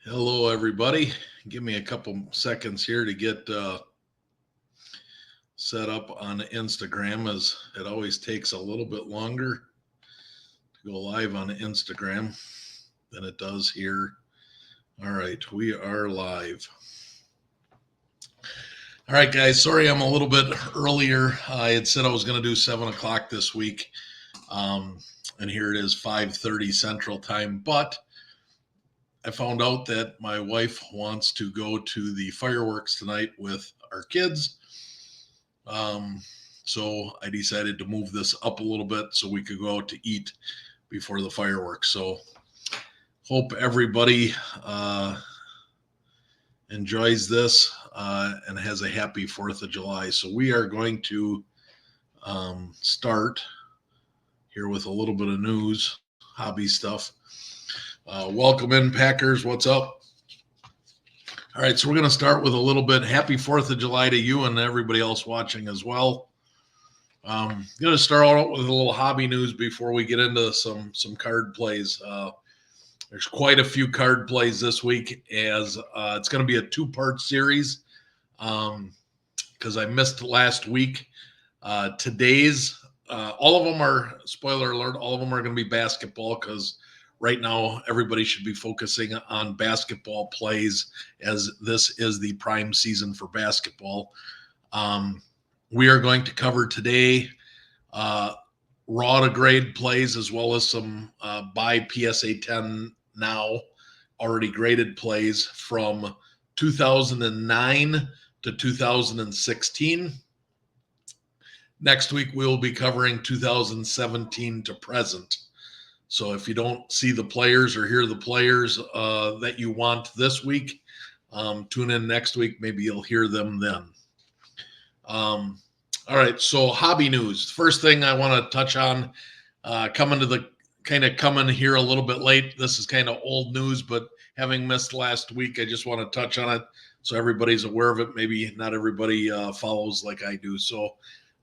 Hello, everybody. Give me a couple seconds here to get set up on Instagram, as it always takes a little bit longer to go live on Instagram than it does here. All right, we are live. All right, guys. Sorry, I'm a little bit earlier. I had said I was going to do 7 o'clock this week, and here it is 5:30 Central Time. But I found out that my wife wants to go to the fireworks tonight with our kids. Um, so I decided to move this up a little bit so we could go out to eat before the fireworks. So hope everybody enjoys this and has a happy 4th of July. So we are going to start here with a little bit of news, hobby stuff. Welcome in, Packers. What's up? All right, so we're going to start with a little bit. Happy 4th of July to you and everybody else watching as well. I'm going to start out with a little hobby news before we get into some card plays. There's quite a few card plays this week, as it's going to be a 2-part series because I missed last week. Today's, all of them are, spoiler alert, all of them are going to be basketball because right now everybody should be focusing on basketball plays, as this is the prime season for basketball. We are going to cover today raw to grade plays, as well as some by PSA 10 now already graded plays from 2009 to 2016. Next week, we'll be covering 2017 to present. So if you don't see the players or hear the players that you want this week, tune in next week. Maybe you'll hear them then. All right, so hobby news. First thing I want to touch on, coming here a little bit late. This is kind of old news, but having missed last week, I just want to touch on it so everybody's aware of it. Maybe not everybody follows like I do. So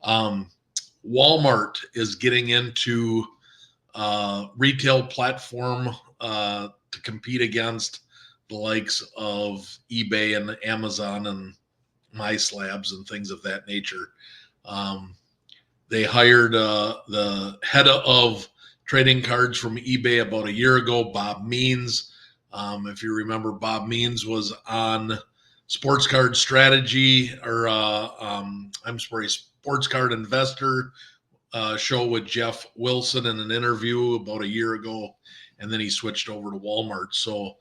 Walmart is getting into retail platform to compete against the likes of eBay and Amazon and MySlabs and things of that nature. They hired the head of trading cards from eBay about a year ago, Bob Means. If you remember, Bob Means was on Sports Card Strategy, or Sports Card Investor show with Jeff Wilson in an interview about a year ago, and then he switched over to Walmart. So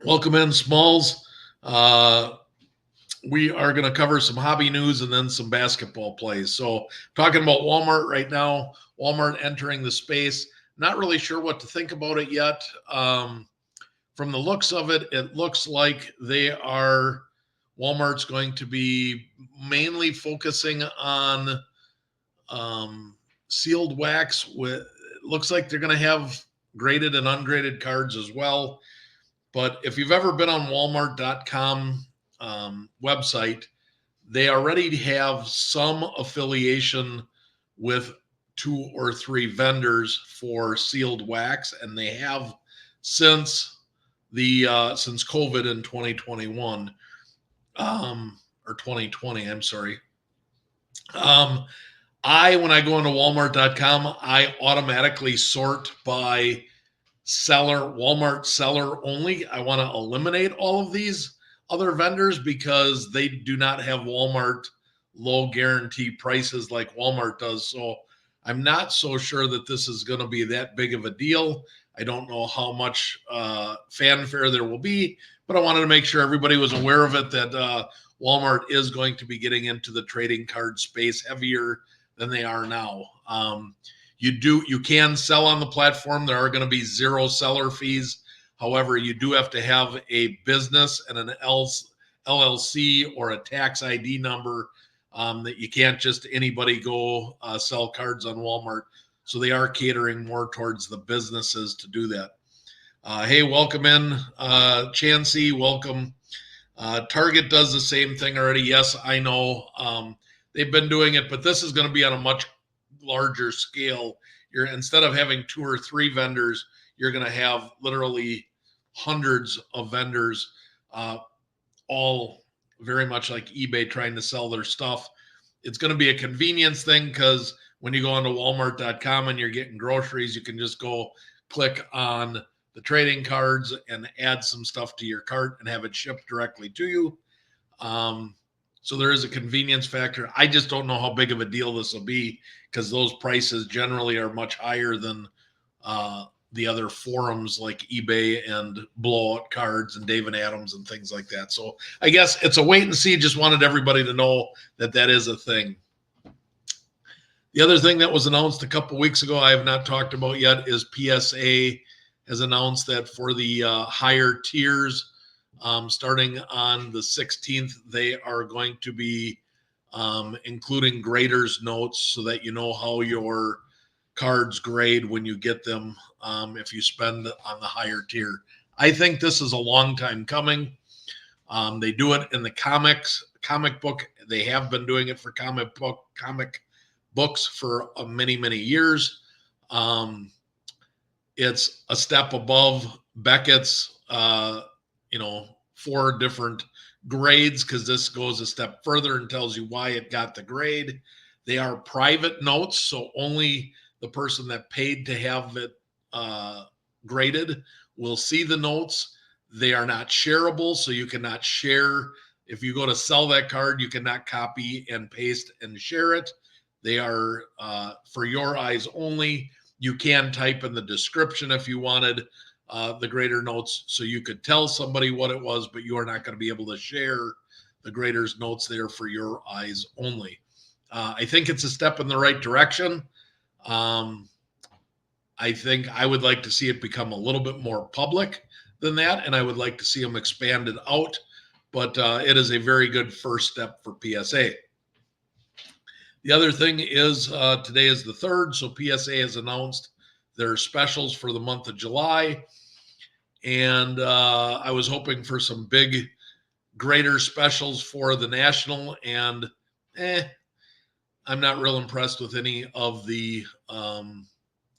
welcome in, Smalls. We are going to cover some hobby news and then some basketball plays. So talking about Walmart right now, Walmart entering the space. Not really sure what to think about it yet. From the looks of it, it looks like Walmart's going to be mainly focusing on sealed wax. It looks like they're going to have graded and ungraded cards as well. But if you've ever been on Walmart.com website, they already have some affiliation with 2 or 3 vendors for sealed wax, and they have since COVID in 2021 or 2020. I'm sorry. When I go into Walmart.com, I automatically sort by Walmart seller only. I want to eliminate all of these other vendors because they do not have Walmart low guarantee prices like Walmart does. So I'm not so sure that this is going to be that big of a deal. I don't know how much fanfare there will be, but I wanted to make sure everybody was aware of it, that Walmart is going to be getting into the trading card space heavier than they are now. You can sell on the platform. There are going to be 0 seller fees. However, you do have to have a business and an LLC or a tax ID number, that you can't just anybody go sell cards on Walmart. So they are catering more towards the businesses to do that. Hey, welcome in, Chansey. Welcome. Target does the same thing already. Yes, I know. They've been doing it, but this is going to be on a much larger scale. Instead of having 2 or 3 vendors, you're going to have literally hundreds of vendors, all very much like eBay trying to sell their stuff. It's going to be a convenience thing because when you go onto walmart.com and you're getting groceries, you can just go click on the trading cards and add some stuff to your cart and have it shipped directly to you. So there is a convenience factor. I just don't know how big of a deal this will be because those prices generally are much higher than the other forums like eBay and Blowout Cards and Dave and Adams and things like that. So I guess it's a wait and see. Just wanted everybody to know that that is a thing. The other thing that was announced a couple weeks ago, I have not talked about yet, is PSA has announced that for the higher tiers, starting on the 16th, they are going to be including graders notes so that you know how your cards grade when you get them if you spend on the higher tier. I think this is a long time coming. They do it in the comic book. They have been doing it for comic books for many years. It's a step above Beckett's, 4 different grades because this goes a step further and tells you why it got the grade. They are private notes, so only the person that paid to have it graded will see the notes. They are not shareable, so you cannot share. If you go to sell that card, you cannot copy and paste and share it. They are for your eyes only. You can type in the description if you wanted the grader notes so you could tell somebody what it was, but you are not going to be able to share the grader's notes there for your eyes only. I think it's a step in the right direction. I think I would like to see it become a little bit more public than that, and I would like to see them expanded out, but it is a very good first step for PSA. The other thing is today is the 3rd, so PSA has announced their specials for the month of July. And I was hoping for some big grader specials for the National, and I'm not real impressed with any of the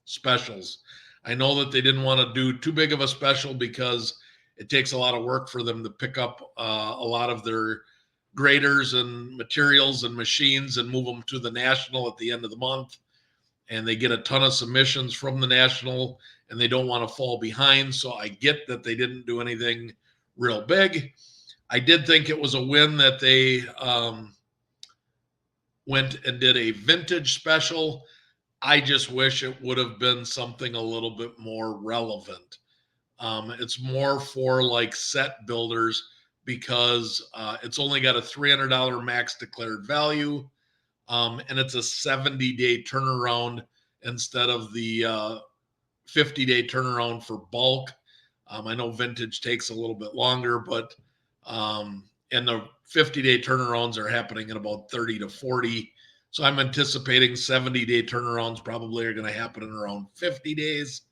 specials. I know that they didn't want to do too big of a special because it takes a lot of work for them to pick up a lot of their graders and materials and machines and move them to the National at the end of the month. And they get a ton of submissions from the National and they don't want to fall behind. So I get that they didn't do anything real big. I did think it was a win that they went and did a vintage special. I just wish it would have been something a little bit more relevant. It's more for like set builders because it's only got a $300 max declared value, and it's a 70-day turnaround instead of the 50-day turnaround for bulk. I know vintage takes a little bit longer, but and the 50-day turnarounds are happening in about 30 to 40. So I'm anticipating 70-day turnarounds probably are going to happen in around 50 days.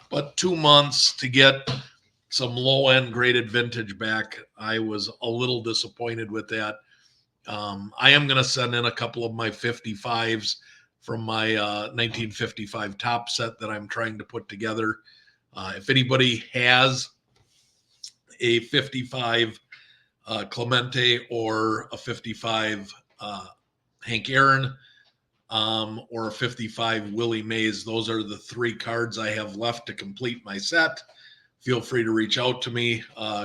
But 2 months to get some low-end graded vintage back, I was a little disappointed with that. I am going to send in a couple of my 55s from my 1955 top set that I'm trying to put together. If anybody has a 55 Clemente or a 55 Hank Aaron or a 55 Willie Mays, those are the 3 cards I have left to complete my set. Feel free to reach out to me,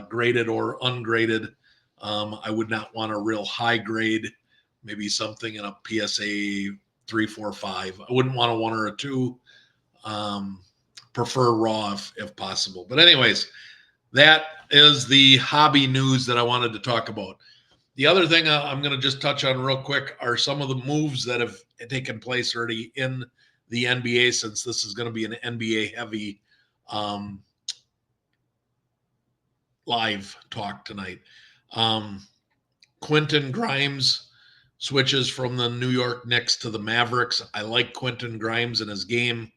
graded or ungraded. I would not want a real high grade, maybe something in a PSA 3, 4, 5. I wouldn't want a 1 or a 2. Prefer raw if possible. But anyways, that is the hobby news that I wanted to talk about. The other thing I'm going to just touch on real quick are some of the moves that have taken place already in the NBA, since this is going to be an NBA heavy live talk tonight. Quentin Grimes switches from the New York Knicks to the Mavericks. I like Quentin Grimes and his game.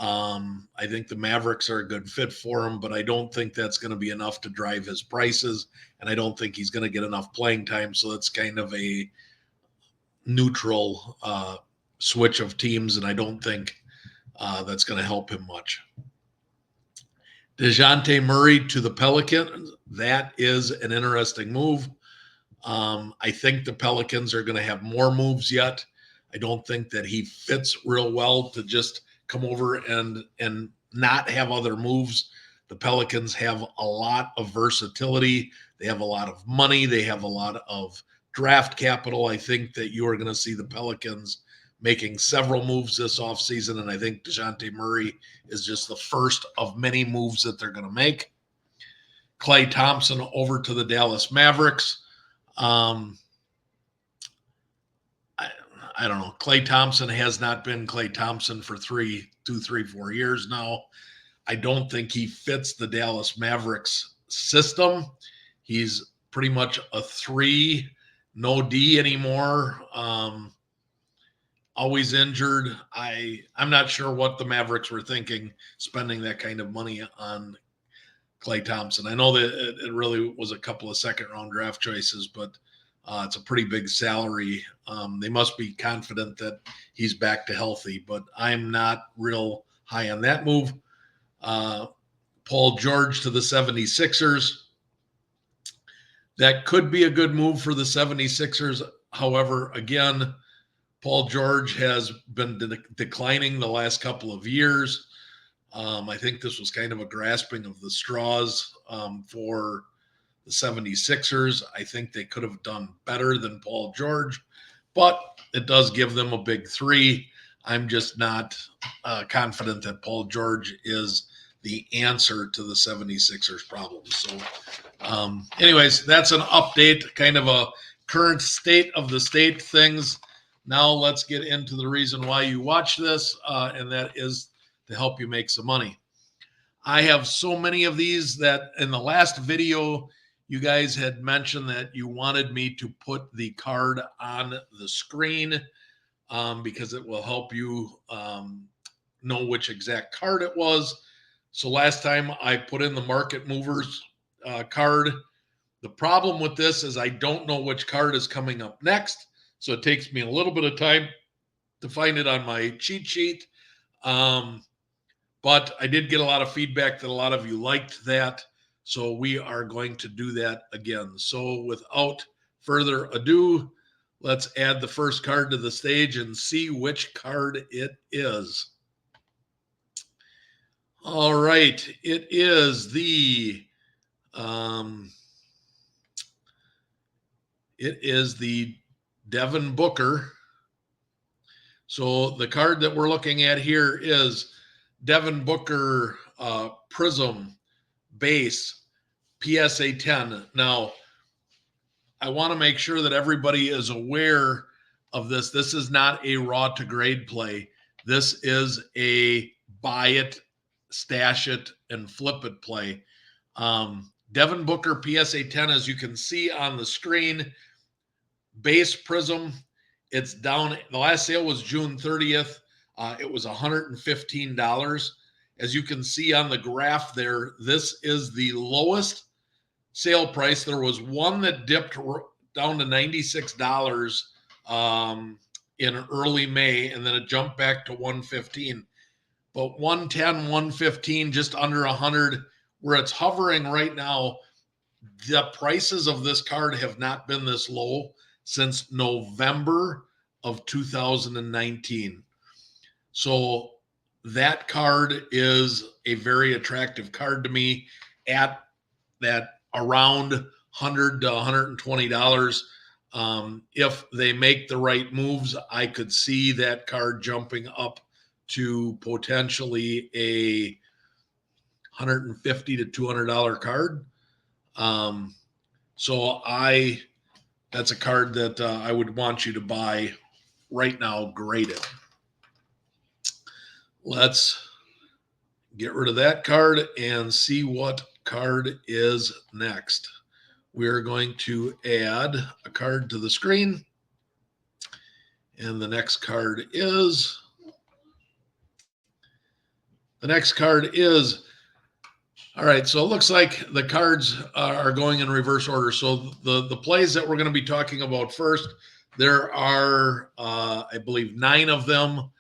I think the Mavericks are a good fit for him, but I don't think that's going to be enough to drive his prices, and I don't think he's going to get enough playing time. So that's kind of a neutral switch of teams, and I don't think that's going to help him much. DeJounte Murray to the Pelicans. That is an interesting move. I think the Pelicans are going to have more moves yet. I don't think that he fits real well to just come over and not have other moves. The Pelicans have a lot of versatility. They have a lot of money. They have a lot of draft capital. I think that you are going to see the Pelicans making several moves this offseason, and I think DeJounte Murray is just the first of many moves that they're going to make. Klay Thompson over to the Dallas Mavericks. I don't know. Klay Thompson has not been Klay Thompson for 3, 4 years now. I don't think he fits the Dallas Mavericks system. He's pretty much a 3, no D anymore. Always injured. I'm not sure what the Mavericks were thinking spending that kind of money on Klay Thompson. I know that it really was a couple of second-round draft choices, but it's a pretty big salary. They must be confident that he's back to healthy, but I'm not real high on that move. Paul George to the 76ers. That could be a good move for the 76ers. However, again, Paul George has been declining the last couple of years. I think this was kind of a grasping of the straws for the 76ers. I think they could have done better than Paul George, but it does give them a big 3. I'm just not confident that Paul George is the answer to the 76ers problems. So anyways, that's an update, kind of a current state of the state things. Now let's get into the reason why you watch this, and that is to help you make some money. I have so many of these that in the last video, you guys had mentioned that you wanted me to put the card on the screen because it will help you know which exact card it was. So last time I put in the Market Movers card. The problem with this is I don't know which card is coming up next. So it takes me a little bit of time to find it on my cheat sheet. But I did get a lot of feedback that a lot of you liked that. So we are going to do that again. So without further ado, let's add the first card to the stage and see which card it is. All right, it is the Devin Booker. So the card that we're looking at here is Devin Booker Prism Base PSA 10. Now, I want to make sure that everybody is aware of this. This is not a raw to grade play. This is a buy it, stash it, and flip it play. Devin Booker PSA 10, as you can see on the screen, base Prism. It's down. The last sale was June 30th. It was $115. As you can see on the graph there, this is the lowest sale price. There was one that dipped down to $96 in early May, and then it jumped back to $115. But 110, 115, just under 100, where it's hovering right now. The prices of this card have not been this low since November of 2019. So that card is a very attractive card to me at that around $100 to $120. If they make the right moves, I could see that card jumping up to potentially a $150 to $200 card. So that's a card that I would want you to buy right now, graded. Let's get rid of that card and see what card is next. We're going to add a card to the screen. And the next card is, all right, so it looks like the cards are going in reverse order. So the plays that we're going to be talking about first, there are, I believe, 9 of them.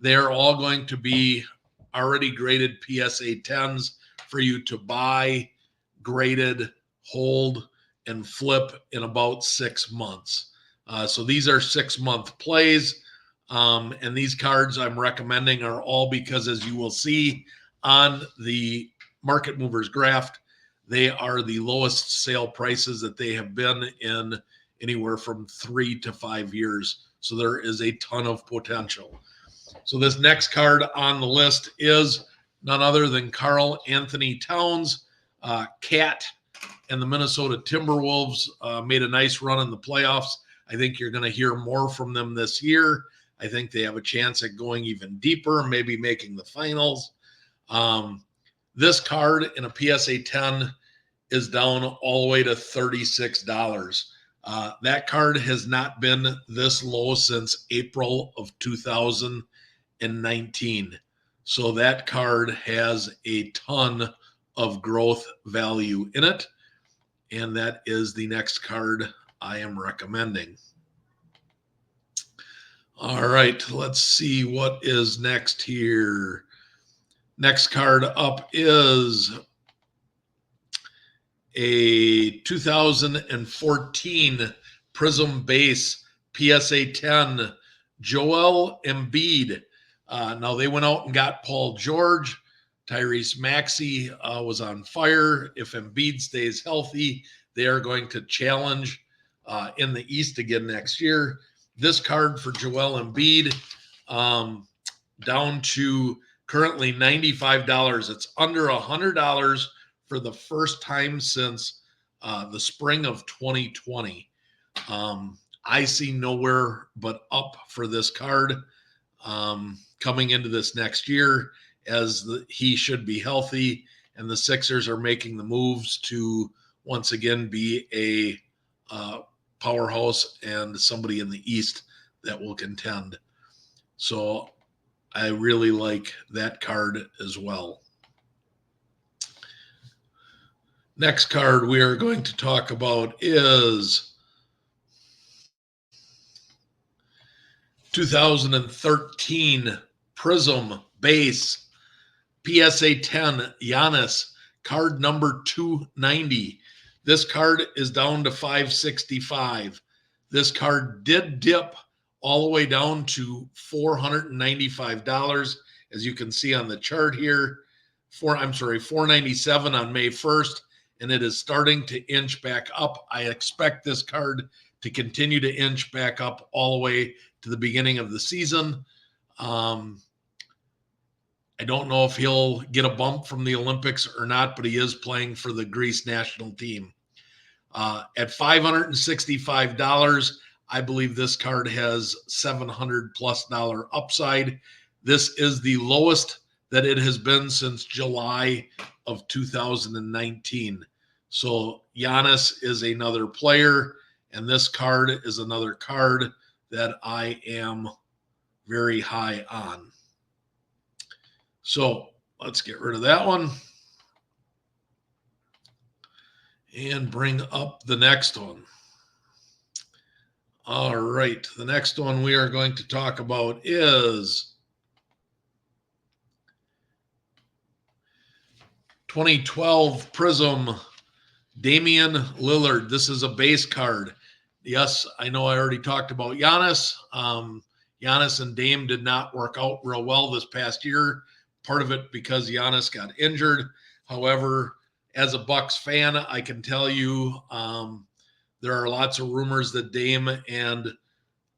They're all going to be already graded PSA 10s for you to buy, graded, hold, and flip in about 6 months. So these are 6-month plays. And these cards I'm recommending are all because, as you will see on the Market Movers graph, they are the lowest sale prices that they have been in anywhere from 3 to 5 years. So there is a ton of potential. So this next card on the list is none other than Karl Anthony Towns. Cat and the Minnesota Timberwolves made a nice run in the playoffs. I think you're going to hear more from them this year. I think they have a chance at going even deeper, maybe making the finals. This card in a PSA 10 is down all the way to $36. That card has not been this low since April of 2019. So that card has a ton of growth value in it. And that is the next card I am recommending. All right, let's see what is next here. Next card up is a 2014 Prism Base PSA 10 Joel Embiid. Now they went out and got Paul George. Tyrese Maxey was on fire. If Embiid stays healthy, they are going to challenge in the East again next year. This card for Joel Embiid down to currently $95. It's under $100 for the first time since the spring of 2020. I see nowhere but up for this card coming into this next year, as he should be healthy, and the Sixers are making the moves to once again be a powerhouse and somebody in the East that will contend. So I really like that card as well. Next card we are going to talk about is 2013 Prism Base PSA 10 Giannis, card number 290. This card is down to $565. This card did dip all the way down to $495, as you can see on the chart here. $497 on May 1st, and it is starting to inch back up. I expect this card to continue to inch back up all the way to the beginning of the season. I don't know if he'll get a bump from the Olympics or not, but he is playing for the Greece national team. At $565, I believe this card has $700+ upside. This is the lowest that it has been since July of 2019. So Giannis is another player, and this card is another card that I am very high on. So let's get rid of that one and bring up the next one. All right, the next one we are going to talk about is 2012 Prism Damian Lillard. This is a base card. Yes, I know I already talked about Giannis. Giannis and Dame did not work out real well this past year. Part of it because Giannis got injured. However, as a Bucks fan, I can tell you there are lots of rumors that Dame and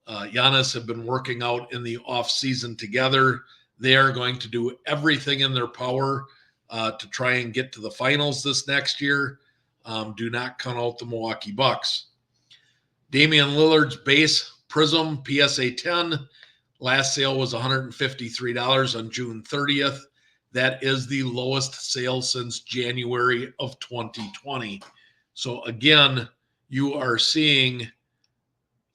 Giannis have been working out in the offseason together. They are going to do everything in their power to try and get to the finals this next year. Do not count out the Milwaukee Bucks. Damian Lillard's base Prism PSA 10. Last sale was $153 on June 30th. That is the lowest sale since January of 2020. So again, you are seeing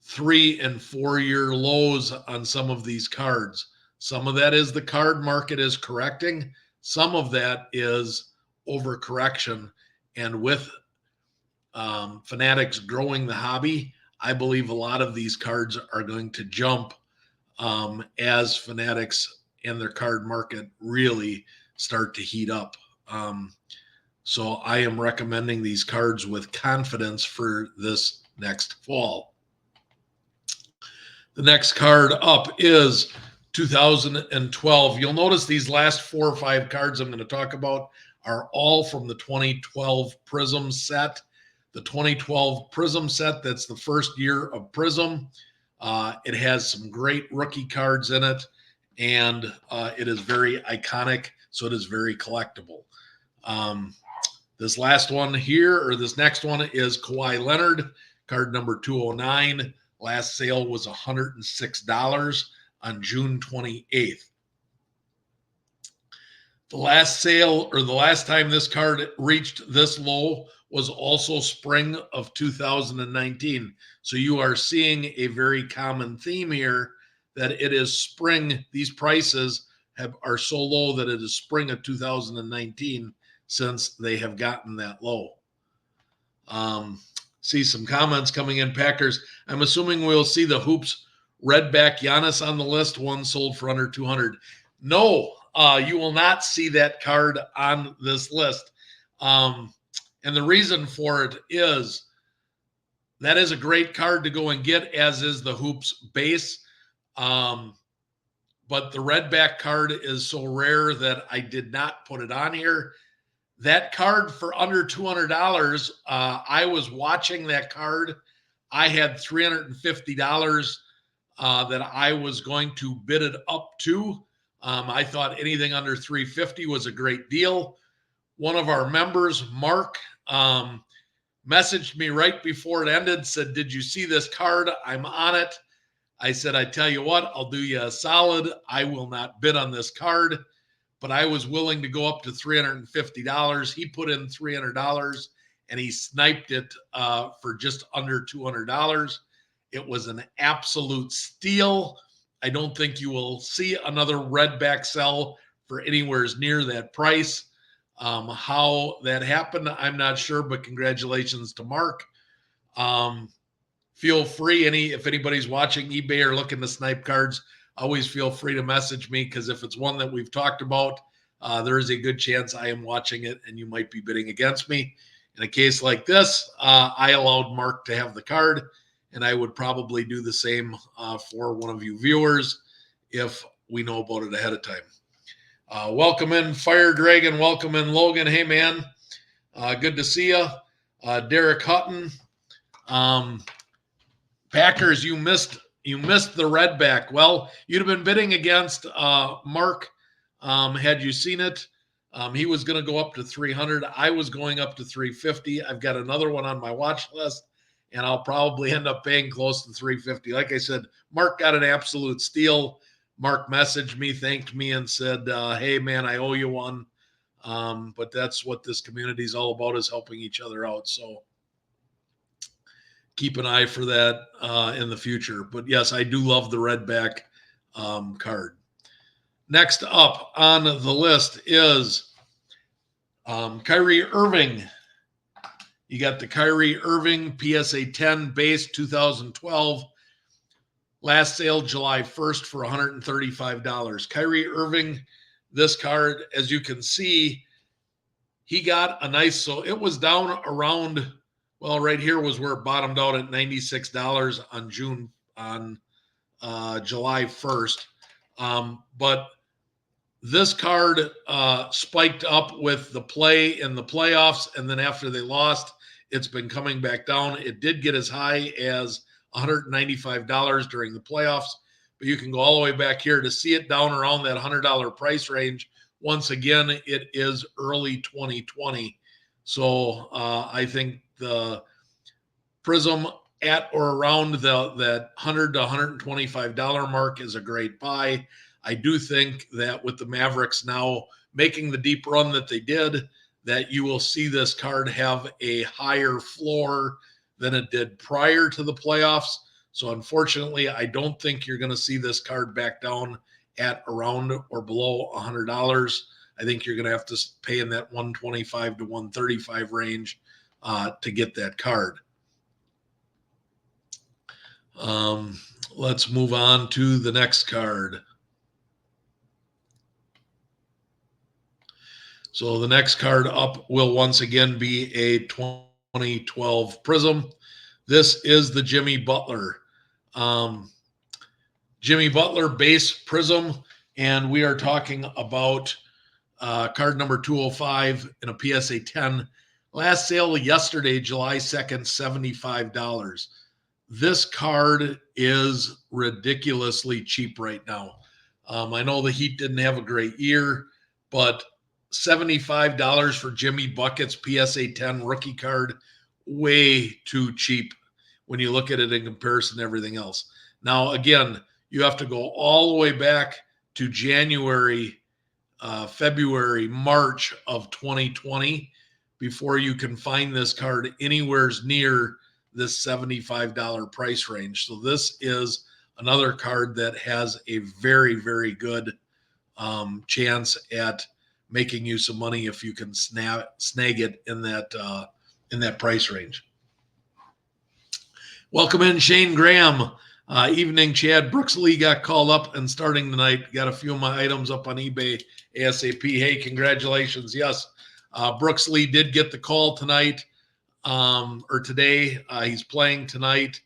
3 and 4 year lows on some of these cards. Some of that is the card market is correcting. Some of that is overcorrection. And with Fanatics growing the hobby, I believe a lot of these cards are going to jump as Fanatics and their card market really start to heat up So I am recommending these cards with confidence for this next fall. The next card up is 2012. You'll notice these last 4 or 5 cards I'm going to talk about are all from the 2012 Prism set. The 2012 Prism set, that's the first year of Prism. It has some great rookie cards in it, and it is very iconic, so it is very collectible. This last one here, or this next one, is Kawhi Leonard, card number 209. Last sale was $106 on June 28th. The last sale, or the last time this card reached this low, was also spring of 2019. So you are seeing a very common theme here, that it is spring. These prices are so low that it is spring of 2019 since they have gotten that low. See some comments coming in. Packers, I'm assuming we'll see the Hoops Redback Giannis on the list, one sold for under 200. No, you will not see that card on this list. And the reason for it is that is a great card to go and get, as is the Hoops base. But the Redback card is so rare that I did not put it on here. That card for under $200, I was watching that card. I had $350 that I was going to bid it up to. I thought anything under $350 was a great deal. One of our members, Mark, messaged me right before it ended, said, "Did you see this card? I'm on it." I said, "I tell you what, I'll do you a solid. I will not bid on this card." But I was willing to go up to $350. He put in $300 and he sniped it for just under $200. It was an absolute steal. I don't think you will see another Redback sell for anywhere near that price. How that happened, I'm not sure, but congratulations to Mark. Feel free, if anybody's watching eBay or looking to snipe cards, always feel free to message me, because if it's one that we've talked about, there is a good chance I am watching it and you might be bidding against me. In a case like this, I allowed Mark to have the card, and I would probably do the same for one of you viewers if we know about it ahead of time. Welcome in Fire Dragon. Welcome in Logan. Hey, man. Good to see you. Derek Hutton. Packers, you missed the Redback. Well, you'd have been bidding against Mark had you seen it. He was going to go up to 300. I was going up to 350. I've got another one on my watch list, and I'll probably end up paying close to 350. Like I said, Mark got an absolute steal. Mark messaged me, thanked me, and said, "Hey, man, I owe you one." But that's what this community is all about, is helping each other out. So keep an eye for that in the future. But yes, I do love the Redback card. Next up on the list is Kyrie Irving. You got the Kyrie Irving PSA 10 base 2012. Last sale July 1st for $135. Kyrie Irving, this card, as you can see, he got a nice, so it was down around, well, right here was where it bottomed out at $96 on July 1st. But this card spiked up with the play in the playoffs, and then after they lost, it's been coming back down. It did get as high as $195 during the playoffs, but you can go all the way back here to see it down around that $100 price range. Once again, it is early 2020. So I think the Prism at or around that $100 to $125 mark is a great buy. I do think that with the Mavericks now making the deep run that they did, that you will see this card have a higher floor than it did prior to the playoffs. So unfortunately, I don't think you're going to see this card back down at around or below $100. I think you're going to have to pay in that $125 to $135 range to get that card. Let's move on to the next card. So the next card up will once again be a 2012 Prism. This is the Jimmy Butler. Jimmy Butler base Prism, and we are talking about card number 205 in a PSA 10. Last sale yesterday, July 2nd, $75. This card is ridiculously cheap right now. I know the Heat didn't have a great year, but $75 for Jimmy Buckets PSA 10 rookie card, way too cheap when you look at it in comparison to everything else. Now, again, you have to go all the way back to January, February, March of 2020 before you can find this card anywhere near this $75 price range. So this is another card that has a very, very good chance at making you some money if you can snag it in that price range. Welcome in, Shane Graham. Evening, Chad. Brooks Lee got called up and starting tonight. Got a few of my items up on eBay ASAP. Hey, congratulations. Yes, Brooks Lee did get the call tonight or today. He's playing tonight.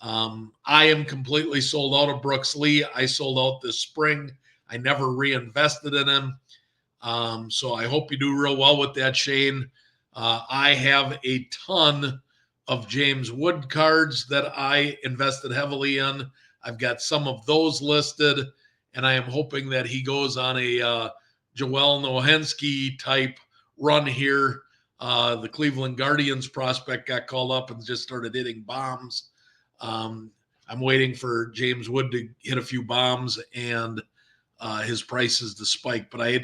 I am completely sold out of Brooks Lee. I sold out this spring. I never reinvested in him. So I hope you do real well with that, Shane. I have a ton of James Wood cards that I invested heavily in. I've got some of those listed, and I am hoping that he goes on a Joel Nohensky type run here. The Cleveland Guardians prospect got called up and just started hitting bombs. I'm waiting for James Wood to hit a few bombs and his prices to spike, but I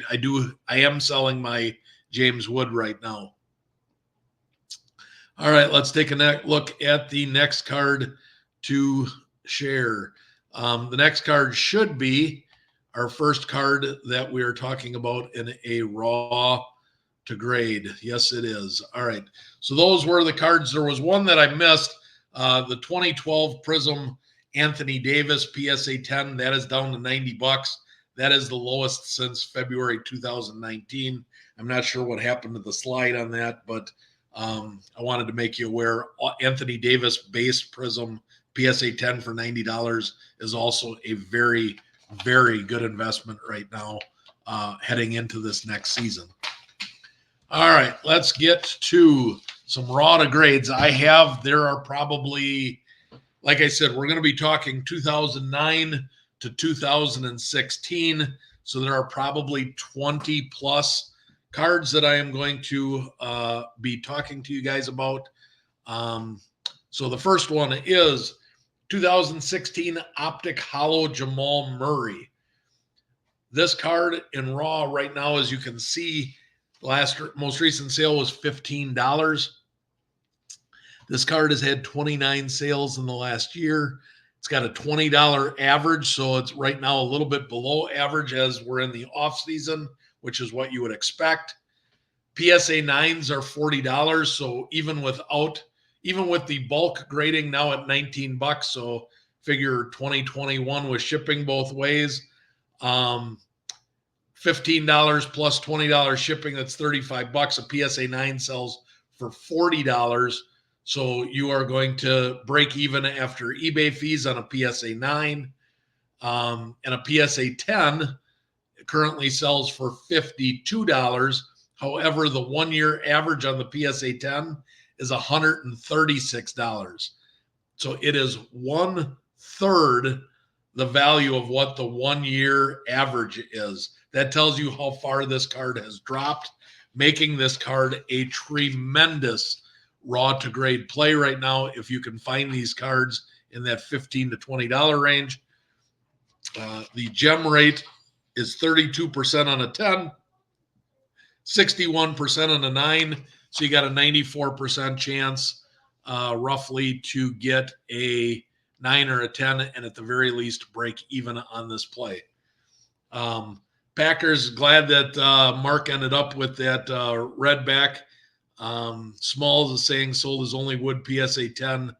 am selling my James Wood right now. All right, let's take a look at the next card to share. The next card should be our first card that we are talking about in a raw to grade. Yes, it is. All right. So those were the cards. There was one that I missed. The 2012 Prism Anthony Davis PSA 10. That is down to $90. That is the lowest since February 2019. I'm not sure what happened to the slide on that, but I wanted to make you aware. Anthony Davis base Prism PSA 10 for $90 is also a very, very good investment right now heading into this next season. All right, let's get to some raw to grades. There are probably, like I said, we're going to be talking 2009 to 2016. So there are probably 20 plus cards that I am going to be talking to you guys about. So the first one is 2016 Optic Hollow Jamal Murray. This card in raw right now, as you can see, most recent sale was $15. This card has had 29 sales in the last year. It's got a $20 average, so it's right now a little bit below average as we're in the off season, which is what you would expect. PSA 9s are $40, so even with the bulk grading now at $19, so figure 2021 with shipping both ways, $15 plus $20 shipping, that's $35. A PSA 9 sells for $40. So you are going to break even after eBay fees on a PSA 9. And a PSA 10 currently sells for $52. However, the 1 year average on the PSA 10 is $136. So it is 1/3 the value of what the 1 year average is. That tells you how far this card has dropped, making this card a tremendous raw to grade play right now. If you can find these cards in that $15 to $20 range, the gem rate is 32% on a 10, 61% on a 9. So you got a 94% chance roughly to get a 9 or a 10 and at the very least break even on this play. Packers, glad that Mark ended up with that redback. Smalls is saying sold his only wood PSA 10.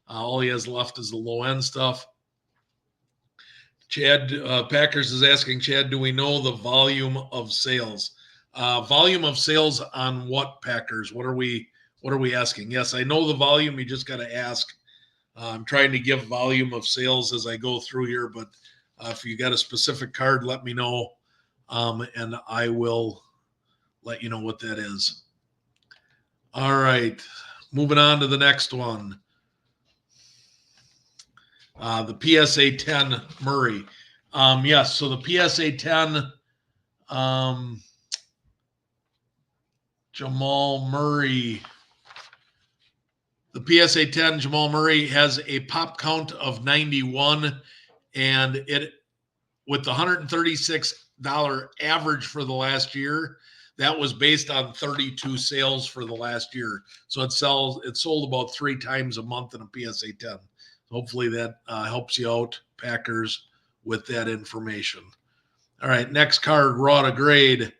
All he has left is the low end stuff. Chad Packers is asking, Chad, do we know the volume of sales? Volume of sales on what, Packers? What are we asking? Yes, I know the volume. You just got to ask. I'm trying to give volume of sales as I go through here, but if you got a specific card, let me know, and I will let you know what that is. All right, moving on to the next one. The PSA 10 Murray. Yes, so the PSA 10 Jamal Murray. The PSA 10 Jamal Murray has a pop count of 91, and it with the $136 average for the last year, that was based on 32 sales for the last year. So it sold about 3 times a month in a PSA 10. Hopefully that helps you out, Packers, with that information. All right, next card, raw to grade,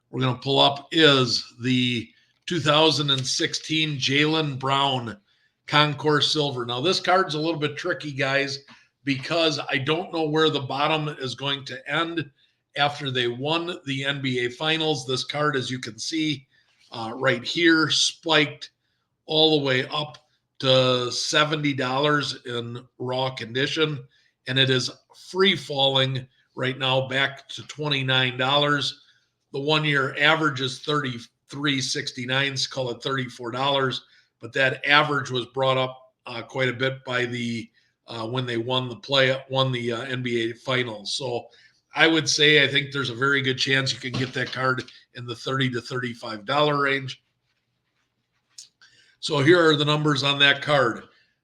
we're going to pull up is the 2016 Jaylen Brown Concourse Silver. Now, this card's a little bit tricky, guys, because I don't know where the bottom is going to end after they won the NBA Finals. This card, as you can see right here, spiked all the way up to $70 in raw condition, and it is free falling right now back to $29. The 1 year average is $33.69, call it $34, but that average was brought up quite a bit by the when they won the NBA Finals. So I would say I think there's a very good chance you can get that card in the $30 to $35 range. So here are the numbers on that card.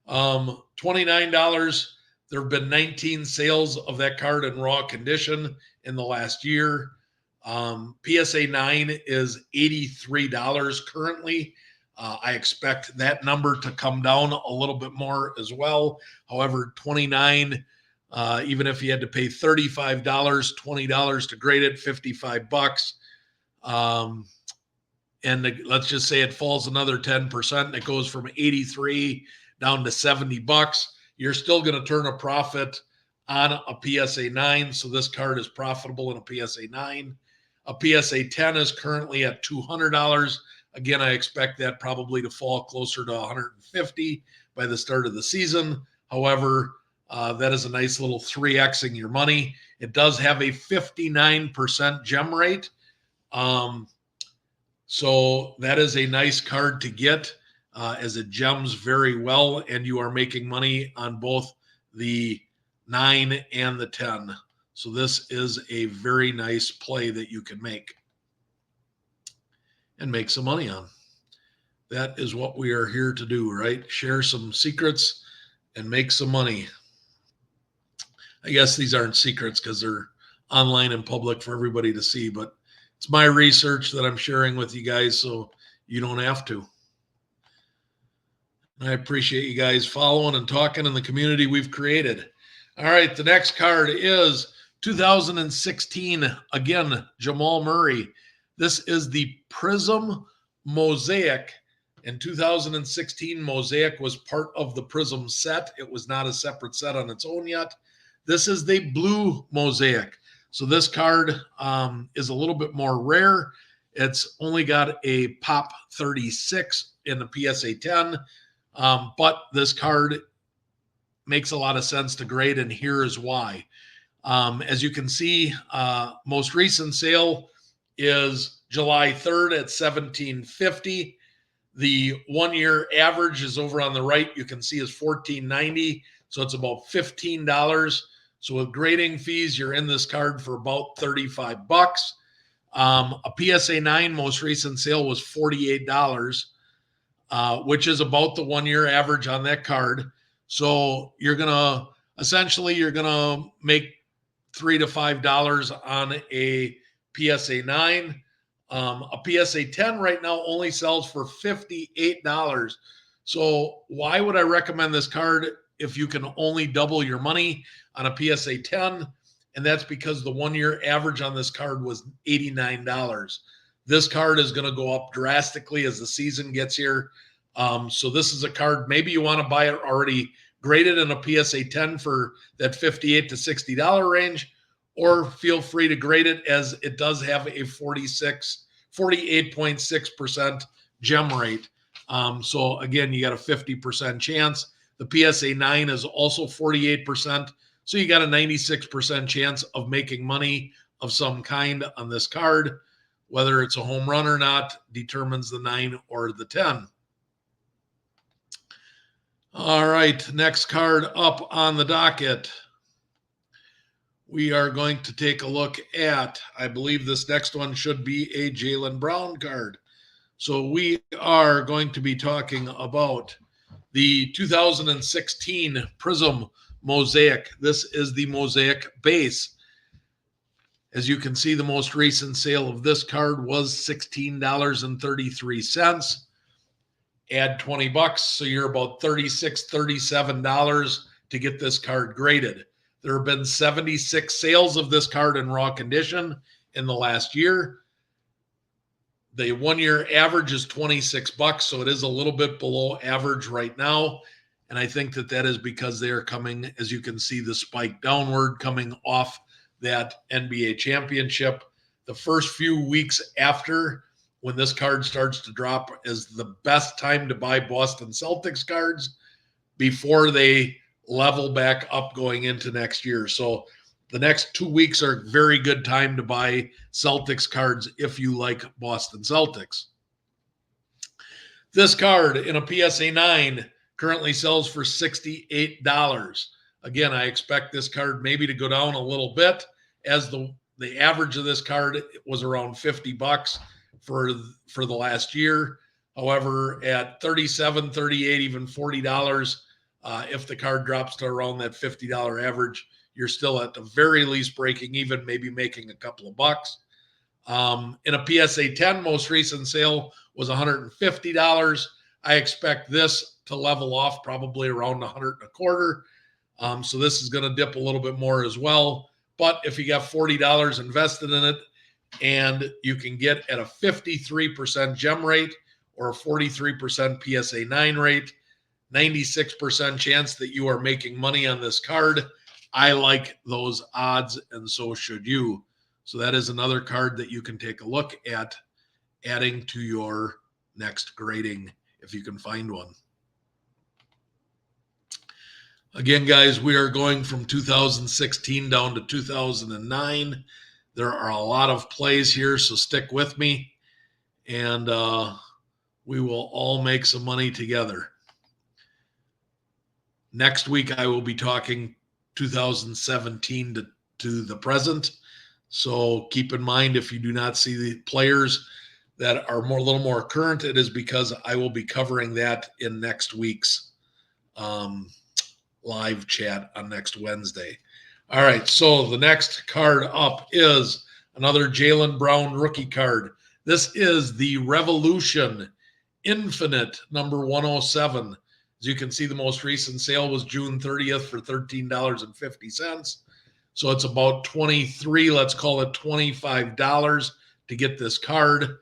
$29. There have been 19 sales of that card in raw condition in the last year. PSA 9 is $83 currently. I expect that number to come down a little bit more as well. However, 29, even if you had to pay $35, $20 to grade it, $55. And let's just say it falls another 10%, and it goes from 83 down to $70. You're still going to turn a profit on a PSA 9. So this card is profitable in a PSA 9. A PSA 10 is currently at $200. Again, I expect that probably to fall closer to $150 by the start of the season. However, that is a nice little 3Xing your money. It does have a 59% gem rate. So that is a nice card to get as it gems very well, and you are making money on both the 9 and the 10. So this is a very nice play that you can make and make some money on. That is what we are here to do, right? Share some secrets and make some money. I guess these aren't secrets because they're online and public for everybody to see, but it's my research that I'm sharing with you guys, so you don't have to. I appreciate you guys following and talking in the community we've created. All right, the next card is 2016, again, Jamal Murray. This is the Prism Mosaic. In 2016, Mosaic was part of the Prism set. It was not a separate set on its own yet. This is the Blue Mosaic. So this card is a little bit more rare. It's only got a pop 36 in the PSA 10, but this card makes a lot of sense to grade, and here is why. As you can see, most recent sale is July 3rd at $17.50. The 1 year average is over on the right. You can see is $14.90. So it's about $15. So with grading fees, you're in this card for about $35. A PSA 9 most recent sale was $48, which is about the 1 year average on that card. So you're gonna make $3 to $5 on a PSA 9. A PSA 10 right now only sells for $58. So why would I recommend this card if you can only double your money on a PSA 10? And that's because the 1 year average on this card was $89. This card is going to go up drastically as the season gets here. So this is a card, maybe you want to buy it already graded in a PSA 10 for that $58 to $60 range, or feel free to grade it, as it does have a 48.6% gem rate. So again, you got a 50% chance. The PSA 9 is also 48%. So you got a 96% chance of making money of some kind on this card. Whether it's a home run or not determines the 9 or the 10. All right, next card up on the docket. We are going to take a look at, I believe this next one should be a Jaylen Brown card. So we are going to be talking about the 2016 Prism Mosaic. This is the Mosaic base. As you can see, the most recent sale of this card was $16.33. Add $20, so you're about $36, $37 to get this card graded. There have been 76 sales of this card in raw condition in the last year. The 1 year average is $26, so it is a little bit below average right now. And I think that is because they are coming, as you can see, the spike downward coming off that NBA championship. The first few weeks after, when this card starts to drop, is the best time to buy Boston Celtics cards before they level back up going into next year. So the next 2 weeks are a very good time to buy Celtics cards if you like Boston Celtics. This card in a PSA 9 currently sells for $68. Again, I expect this card maybe to go down a little bit, as the average of this card was around $50 for the last year. However, at $37, $38, even $40, if the card drops to around that $50 average, you're still at the very least breaking even, maybe making a couple of bucks. In a PSA 10, most recent sale was $150. I expect this to level off probably around $100.25. So this is going to dip a little bit more as well. But if you got $40 invested in it, and you can get at a 53% gem rate or a 43% PSA 9 rate, 96% chance that you are making money on this card. I like those odds, and so should you. So that is another card that you can take a look at adding to your next grading if you can find one. Again, guys, we are going from 2016 down to 2009. There are a lot of plays here, so stick with me, and we will all make some money together. Next week, I will be talking 2017 to the present. So keep in mind, if you do not see the players that are a little more current, it is because I will be covering that in next week's live chat on next Wednesday. All right, so the next card up is another Jaylen Brown rookie card. This is the Revolution Infinite number 107. As you can see, the most recent sale was June 30th for $13.50. So it's about $23, let's call it $25 to get this card.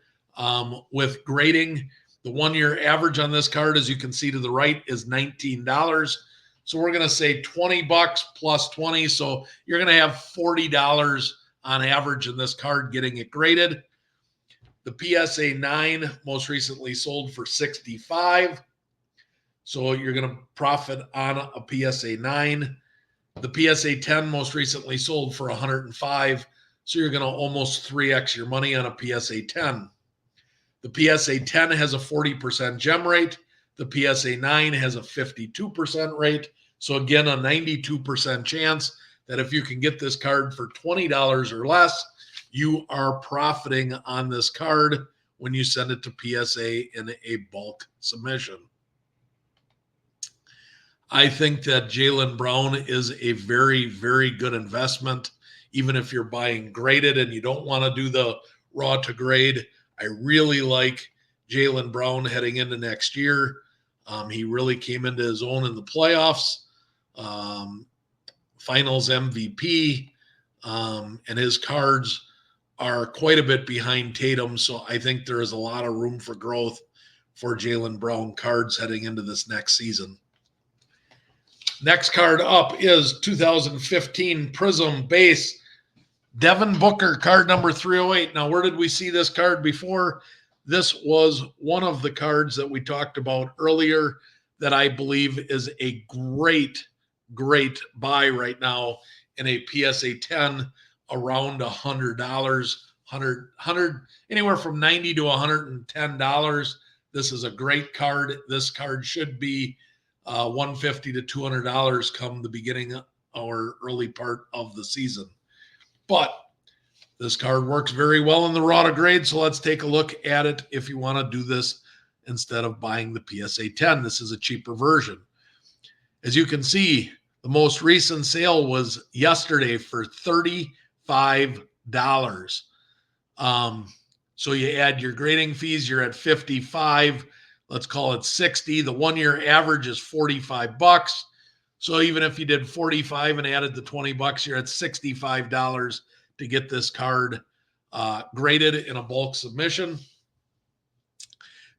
With grading, the 1 year average on this card, as you can see to the right, is $19. So we're going to say $20 plus 20. So you're going to have $40 on average in this card getting it graded. The PSA 9 most recently sold for $65. So you're going to profit on a PSA 9. The PSA 10 most recently sold for $105. So you're going to almost 3x your money on a PSA 10. The PSA 10 has a 40% gem rate. The PSA 9 has a 52% rate. So again, a 92% chance that if you can get this card for $20 or less, you are profiting on this card when you send it to PSA in a bulk submission. I think that Jaylen Brown is a very, very good investment. Even if you're buying graded and you don't want to do the raw to grade, I really like Jaylen Brown heading into next year. He really came into his own in the playoffs, finals MVP, and his cards are quite a bit behind Tatum. So I think there is a lot of room for growth for Jaylen Brown cards heading into this next season. Next card up is 2015 Prism Base. Devin Booker, card number 308. Now, where did we see this card before? This was one of the cards that we talked about earlier that I believe is a great, great buy right now in a PSA 10 around $100, 100, anywhere from $90 to $110. This is a great card. This card should be $150 to $200 come the beginning or early part of the season. But this card works very well in the Rauta grade, so let's take a look at it if you want to do this instead of buying the PSA 10. This is a cheaper version. As you can see, the most recent sale was yesterday for $35. So you add your grading fees, you're at 55. Let's call it 60. The 1 year average is $45. So even if you did 45 and added the $20, you're at $65 to get this card graded in a bulk submission.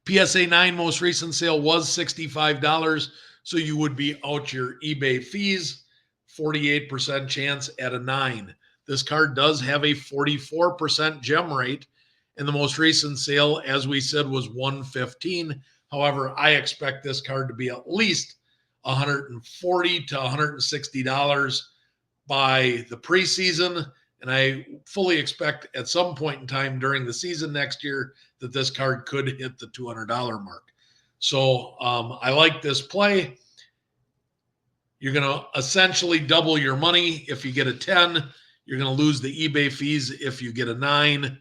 PSA 9 most recent sale was $65. So you would be out your eBay fees, 48% chance at a 9. This card does have a 44% gem rate. And the most recent sale, as we said, was $115. However, I expect this card to be at least $140 to $160 by the preseason. And I fully expect at some point in time during the season next year that this card could hit the $200 mark. So I like this play. You're going to essentially double your money if you get a 10. You're going to lose the eBay fees if you get a 9.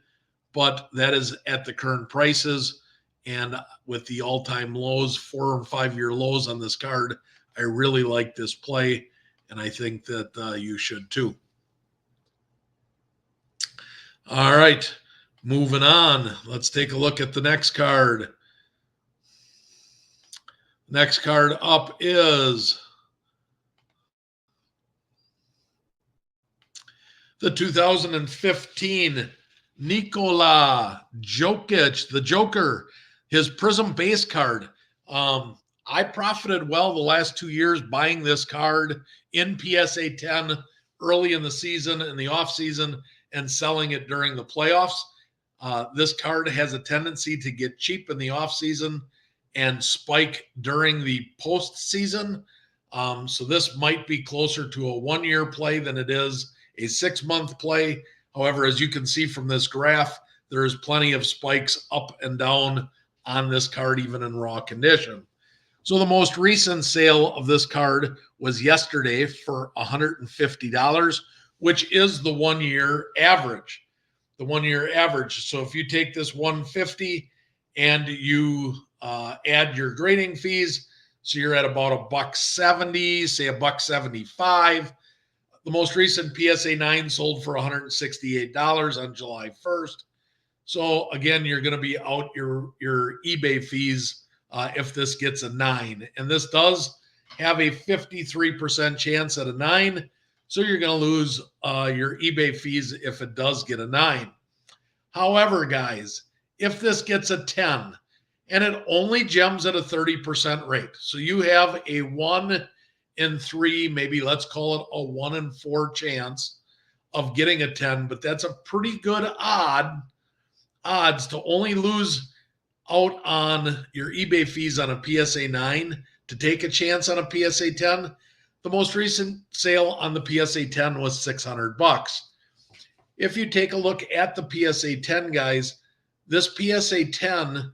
But that is at the current prices. And with the all-time lows, 4 and 5 year lows on this card, I really like this play, and I think that you should too. All right, moving on. Let's take a look at the next card. Next card up is the 2015 Nikola Jokic, the Joker, his Prism base card. I profited well the last 2 years buying this card in PSA 10 early in the season, in the off season, and selling it during the playoffs. This card has a tendency to get cheap in the off season and spike during the postseason. So this might be closer to a 1 year play than it is a 6 month play. However, as you can see from this graph, there is plenty of spikes up and down on this card, even in raw condition. So the most recent sale of this card was yesterday for $150, which is the 1 year average. The 1 year average. So if you take this 150 and you add your grading fees, so you're at about $1.70, say $1.75. The most recent PSA 9 sold for $168 on July 1st. So again, you're going to be out your eBay fees if this gets a 9. And this does have a 53% chance at a 9. So you're going to lose your eBay fees if it does get a 9. However, guys, if this gets a 10 and it only gems at a 30% rate, so you have a 1 in 3, maybe let's call it a 1 in 4 chance of getting a 10, but that's a pretty good odds to only lose out on your eBay fees on a PSA 9 to take a chance on a PSA 10. The most recent sale on the PSA 10 was $600. If you take a look at the PSA 10, guys, this PSA 10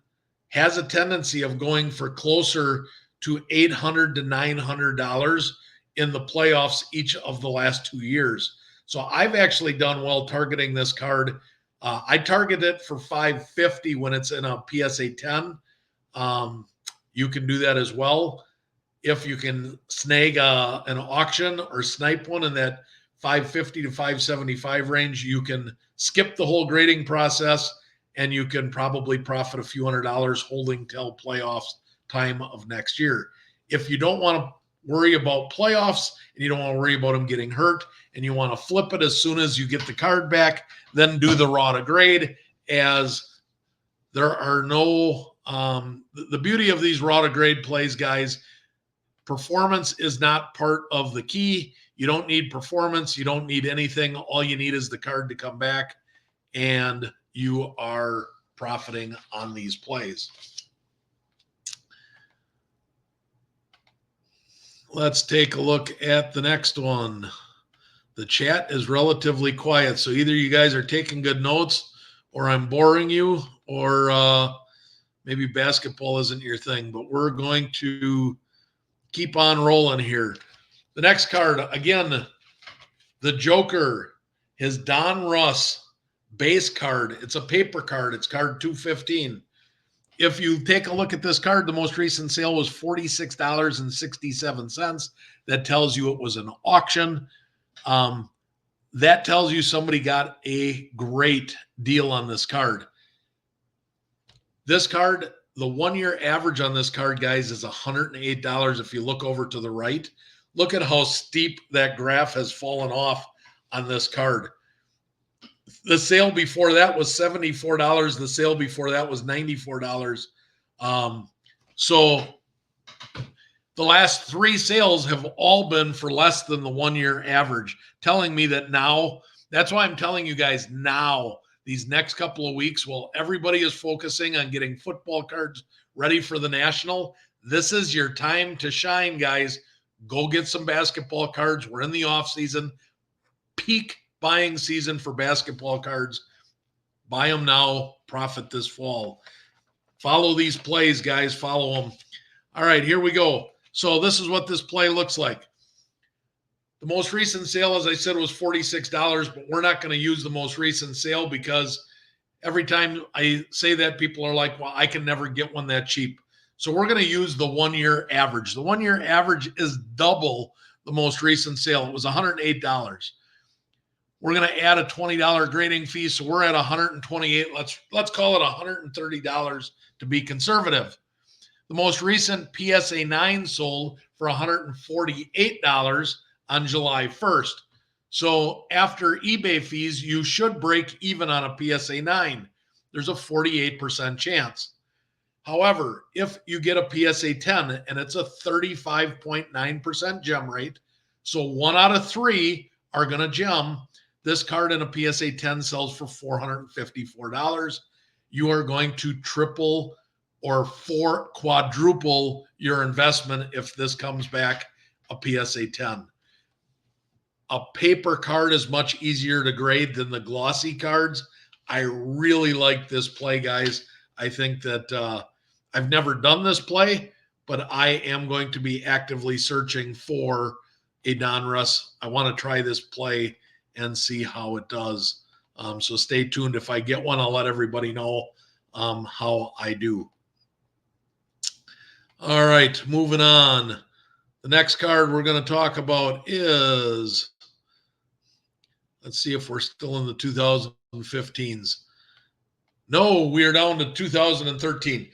has a tendency of going for closer to $800 to $900 in the playoffs each of the last 2 years. So I've actually done well targeting this card. I target it for $550 when it's in a PSA 10. You can do that as well. If you can snag an auction or snipe one in that $550 to $575 range, you can skip the whole grading process and you can probably profit a few $100 holding till playoffs time of next year. If you don't want to worry about playoffs and you don't want to worry about them getting hurt and you want to flip it as soon as you get the card back, then do the raw to grade, as there are no the beauty of these raw to grade plays, guys, performance is not part of the key. You don't need performance. You don't need anything. All you need is the card to come back, and you are profiting on these plays. Let's take a look at the next one. The chat is relatively quiet, so either you guys are taking good notes, or I'm boring you, or maybe basketball isn't your thing, but we're going to keep on rolling here. The next card, again, the Joker, his Don Russ base card. It's a paper card. It's card 215. If you take a look at this card, the most recent sale was $46.67. That tells you it was an auction. That tells you somebody got a great deal on this card. This card, the 1 year average on this card, guys, is $108. If you look over to the right, look at how steep that graph has fallen off on this card. The sale before that was $74. The sale before that was $94. So the last 3 sales have all been for less than the 1 year average, telling me that now, that's why I'm telling you guys now, these next couple of weeks, while everybody is focusing on getting football cards ready for the National, this is your time to shine, guys. Go get some basketball cards. We're in the off season, peak buying season for basketball cards. Buy them now, profit this fall. Follow these plays, guys. Follow them. All right, here we go. So this is what this play looks like. The most recent sale, as I said, was $46, but we're not going to use the most recent sale because every time I say that, people are like, well, I can never get one that cheap. So we're going to use the 1 year average. The 1 year average is double the most recent sale. It was $108. We're going to add a $20 grading fee, so we're at $128. Let's call it $130 to be conservative. The most recent PSA 9 sold for $148 on July 1st. So after eBay fees, you should break even on a PSA 9. There's a 48% chance. However, if you get a PSA 10, and it's a 35.9% gem rate, so 1 out of 3 are going to gem, this card in a PSA 10 sells for $454. You are going to triple or quadruple your investment if this comes back a PSA 10. A paper card is much easier to grade than the glossy cards. I really like this play, guys. I think that I've never done this play, but I am going to be actively searching for a Don Russ. I want to try this play and see how it does. So stay tuned. If I get one, I'll let everybody know how I do. All right, moving on. The next card we're going to talk about is, let's see if we're still in the 2015s. No, we are down to 2013.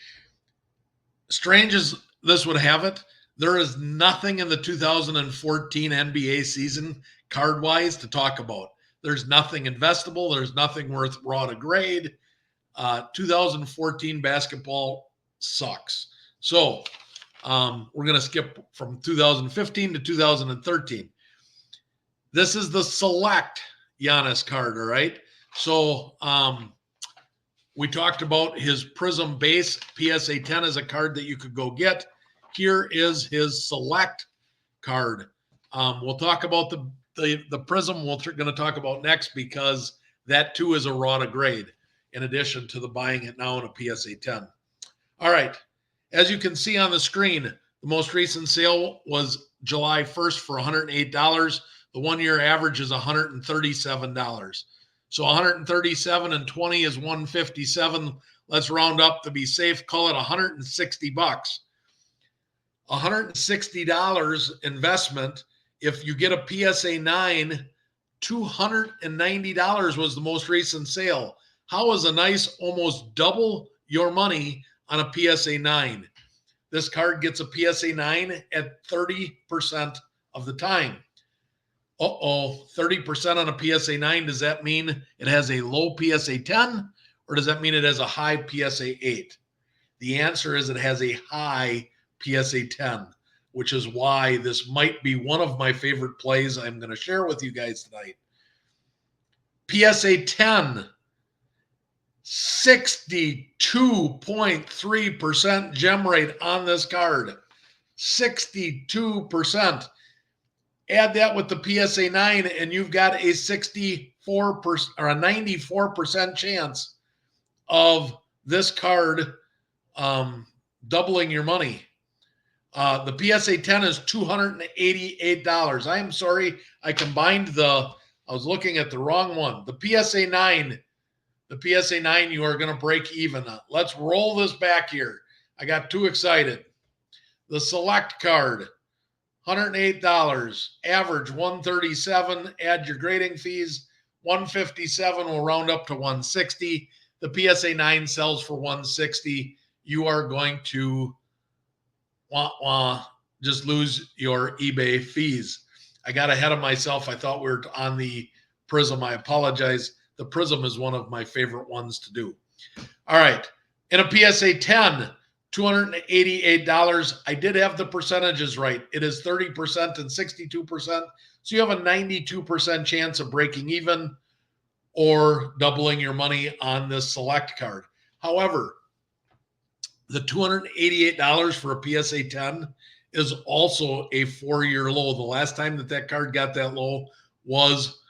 Strange as this would have it, there is nothing in the 2014 NBA season card-wise to talk about. There's nothing investable. There's nothing worth raw to grade. 2014 basketball sucks. So we're going to skip from 2015 to 2013. This is the select Giannis card, all right? So we talked about his Prism base. PSA 10 is a card that you could go get. Here is his select card. We'll talk about the Prism we're going to talk about next because that too is a raw to grade in addition to the buying it now in a PSA 10. All right. As you can see on the screen, the most recent sale was July 1st for $108. The 1 year average is $137. So 137 and 20 is 157. Let's round up to be safe. Call it $160. $160 investment. If you get a PSA 9, $290 was the most recent sale. How is a nice almost double your money on a PSA 9? This card gets a PSA 9 at 30% of the time. 30% on a PSA 9. Does that mean it has a low PSA 10 or does that mean it has a high PSA 8? The answer is it has a high PSA 10. which is why this might be one of my favorite plays I'm going to share with you guys tonight. PSA 10, 62.3% gem rate on this card. 62%. Add that with the PSA 9, and you've got a 64% or a 94% chance of this card doubling your money. The PSA 10 is $288. I am sorry, I was looking at the wrong one. The PSA 9, you are going to break even. Let's roll this back here. I got too excited. The select card, $108, average $137, add your grading fees, $157 will round up to $160. The PSA 9 sells for $160. You are going to just lose your eBay fees. I got ahead of myself. I thought we were on the Prism. I apologize. The Prism is one of my favorite ones to do. All right. In a PSA 10, $288. I did have the percentages right. It is 30% and 62%. So you have a 92% chance of breaking even or doubling your money on this select card. However, the $288 for a PSA 10 is also a 4-year low. The last time that card got that low was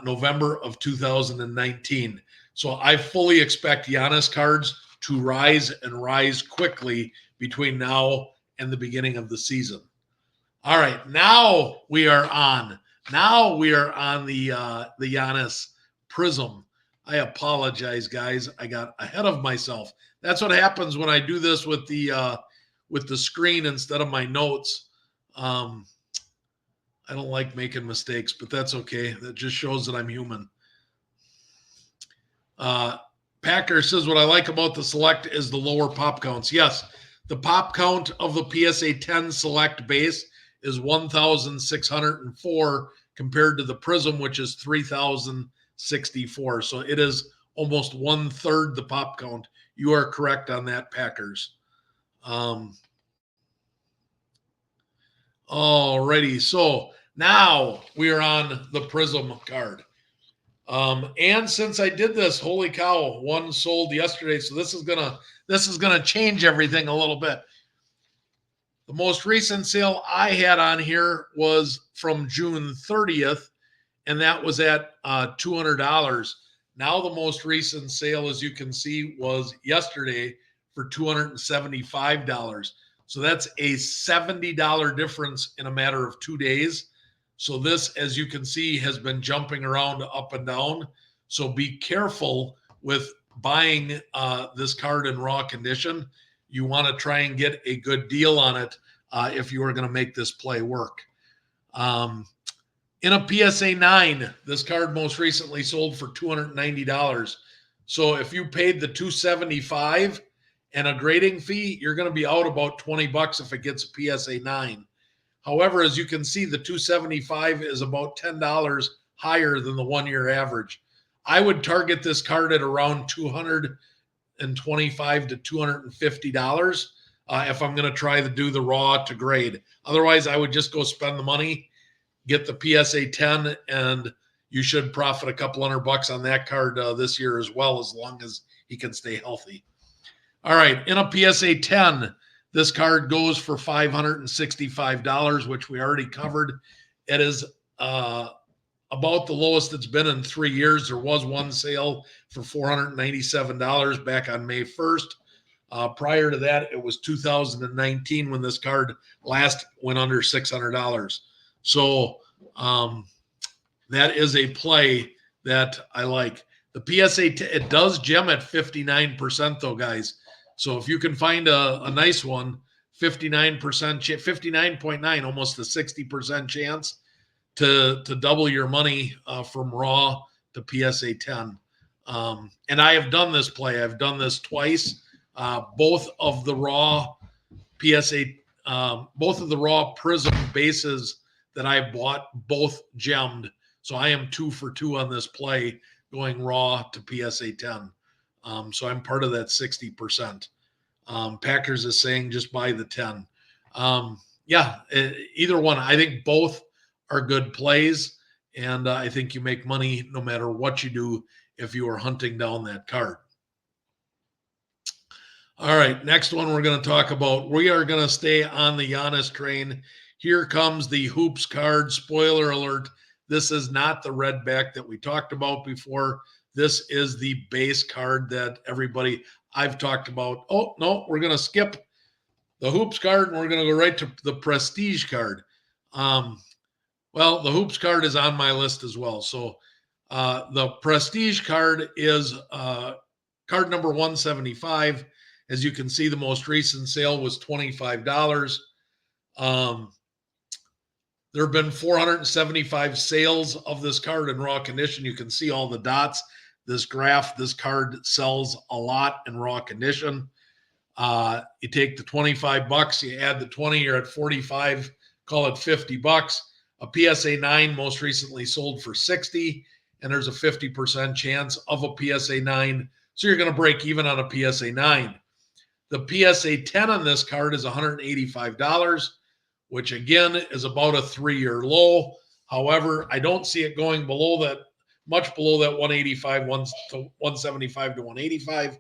November of 2019. So I fully expect Giannis cards to rise and rise quickly between now and the beginning of the season. All right, now we are on the Giannis Prism. I apologize, guys. I got ahead of myself. That's what happens when I do this with the screen instead of my notes. I don't like making mistakes, but that's okay. That just shows that I'm human. Packer says, what I like about the Select is the lower pop counts. Yes, the pop count of the PSA 10 Select base is 1,604 compared to the Prism, which is 3,064. So it is almost 1/3 the pop count. You are correct on that, Packers. Alrighty, so now we are on the Prism card. And since I did this, holy cow, one sold yesterday. So this is gonna change everything a little bit. The most recent sale I had on here was from June 30th, and that was at $200. Now the most recent sale, as you can see, was yesterday for $275. So that's a $70 difference in a matter of 2 days. So this, as you can see, has been jumping around up and down. So be careful with buying this card in raw condition. You want to try and get a good deal on it if you are going to make this play work. In a PSA 9, this card most recently sold for $290. So if you paid the $275 and a grading fee, you're going to be out about $20 if it gets a PSA 9. However, as you can see, the $275 is about $10 higher than the 1-year average. I would target this card at around $225 to $250 if I'm going to try to do the raw to grade. Otherwise, I would just go spend the money, get the PSA 10, and you should profit a couple $100 on that card this year as well, as long as he can stay healthy. All right, in a PSA 10, this card goes for $565, which we already covered. It is about the lowest it's been in 3 years. There was one sale for $497 back on May 1st. Prior to that, it was 2019 when this card last went under $600. So that is a play that I like. The PSA, it does gem at 59% though, guys. So if you can find a nice one, 59%, 59.9, almost a 60% chance to double your money from raw to PSA 10. And I have done this play. I've done this twice. Both of the raw Prism bases that I bought, both gemmed. So I am 2 for 2 on this play, going raw to PSA 10. So I'm part of that 60%. Packers is saying just buy the 10. yeah, either one. I think both are good plays, and I think you make money no matter what you do if you are hunting down that card. All right, next one we're going to talk about. We are going to stay on the Giannis train. Here comes the hoops card. Spoiler alert. This is not the red back that we talked about before. This is the base card that everybody I've talked about. Oh, no, we're going to skip the hoops card and we're going to go right to the prestige card. Well, the hoops card is on my list as well. So the prestige card is card number 175. As you can see, the most recent sale was $25. There have been 475 sales of this card in raw condition. You can see all the dots. This graph, this card sells a lot in raw condition. You take the $25, you add the 20, you're at 45, call it $50. A PSA 9 most recently sold for 60, and there's a 50% chance of a PSA 9. So you're going to break even on a PSA 9. The PSA 10 on this card is $185, which again is about a 3-year low. However, I don't see it going below that, much below that 185, 175 to 185.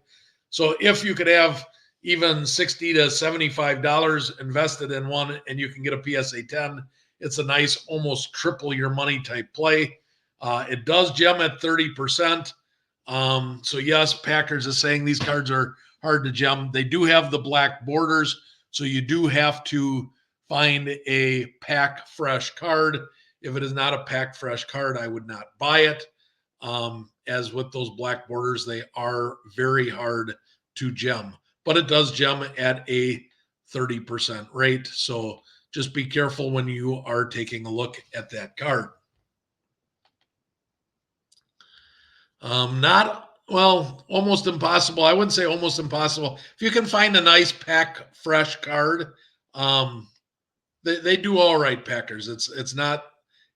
So if you could have even $60 to $75 invested in one and you can get a PSA 10, it's a nice almost triple your money type play. It does gem at 30%. So yes, Packers is saying these cards are hard to gem. They do have the black borders, so you do have to find a pack fresh card. If it is not a pack fresh card, I would not buy it. As with those black borders, they are very hard to gem, but it does gem at a 30% rate. So just be careful when you are taking a look at that card. Almost impossible. I wouldn't say almost impossible. If you can find a nice pack fresh card, they do all right, Packers. It's not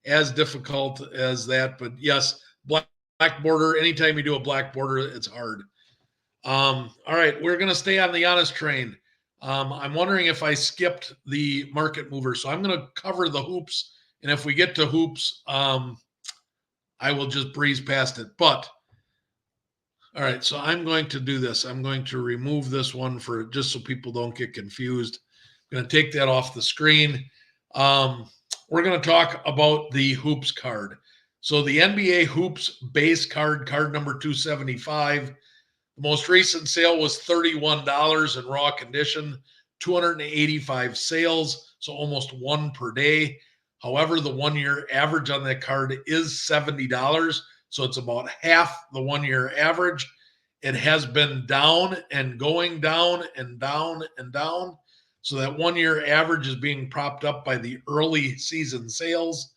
as difficult as that, but yes, black border. Anytime you do a black border, it's hard. All right, we're gonna stay on the Giannis train. I'm wondering if I skipped the market mover, so I'm gonna cover the hoops, and if we get to hoops, I will just breeze past it. But all right, so I'm going to do this. I'm going to remove this one for just so people don't get confused. I'm going to take that off the screen. We're going to talk about the hoops card. So the NBA hoops base card, card number 275. The most recent sale was $31 in raw condition, 285 sales, so almost one per day. However, the 1-year average on that card is $70. So it's about half the 1-year average. It has been down and going down and down and down. So that 1-year average is being propped up by the early season sales.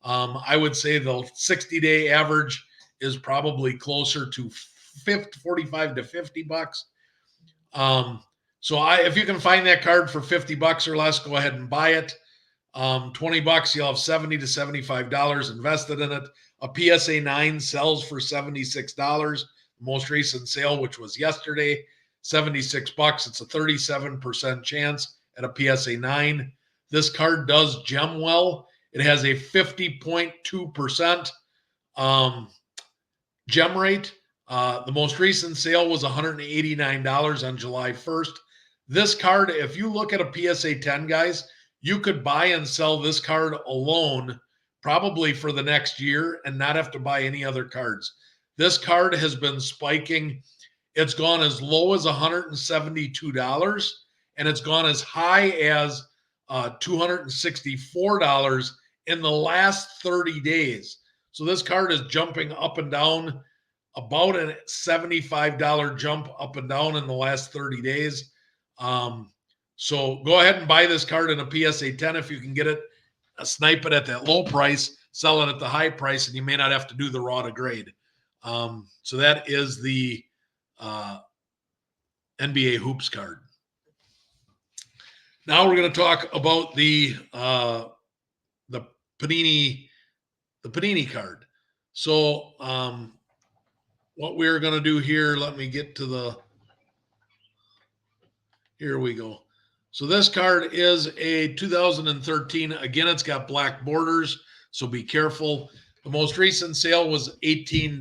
I would say the 60-day average is probably closer to 45 to $50. So if you can find that card for $50 or less, go ahead and buy it. $20, you'll have $70 to $75 invested in it. A PSA 9 sells for $76. Most recent sale, which was yesterday, $76. It's a 37% chance at a PSA 9. This card does gem well. It has a 50.2% gem rate. The most recent sale was $189 on July 1st. This card, if you look at a PSA 10, guys, you could buy and sell this card alone probably for the next year and not have to buy any other cards. This card has been spiking. It's gone as low as $172 and it's gone as high as $264 in the last 30 days. So this card is jumping up and down, about a $75 jump up and down in the last 30 days. So go ahead and buy this card in a PSA 10 if you can get it. Snipe it at that low price, sell it at the high price, and you may not have to do the raw to grade. So that is the NBA hoops card. Now we're going to talk about the Panini card. So what we're going to do here, let me get to here we go. So this card is a 2013. Again, it's got black borders, so be careful. The most recent sale was $18.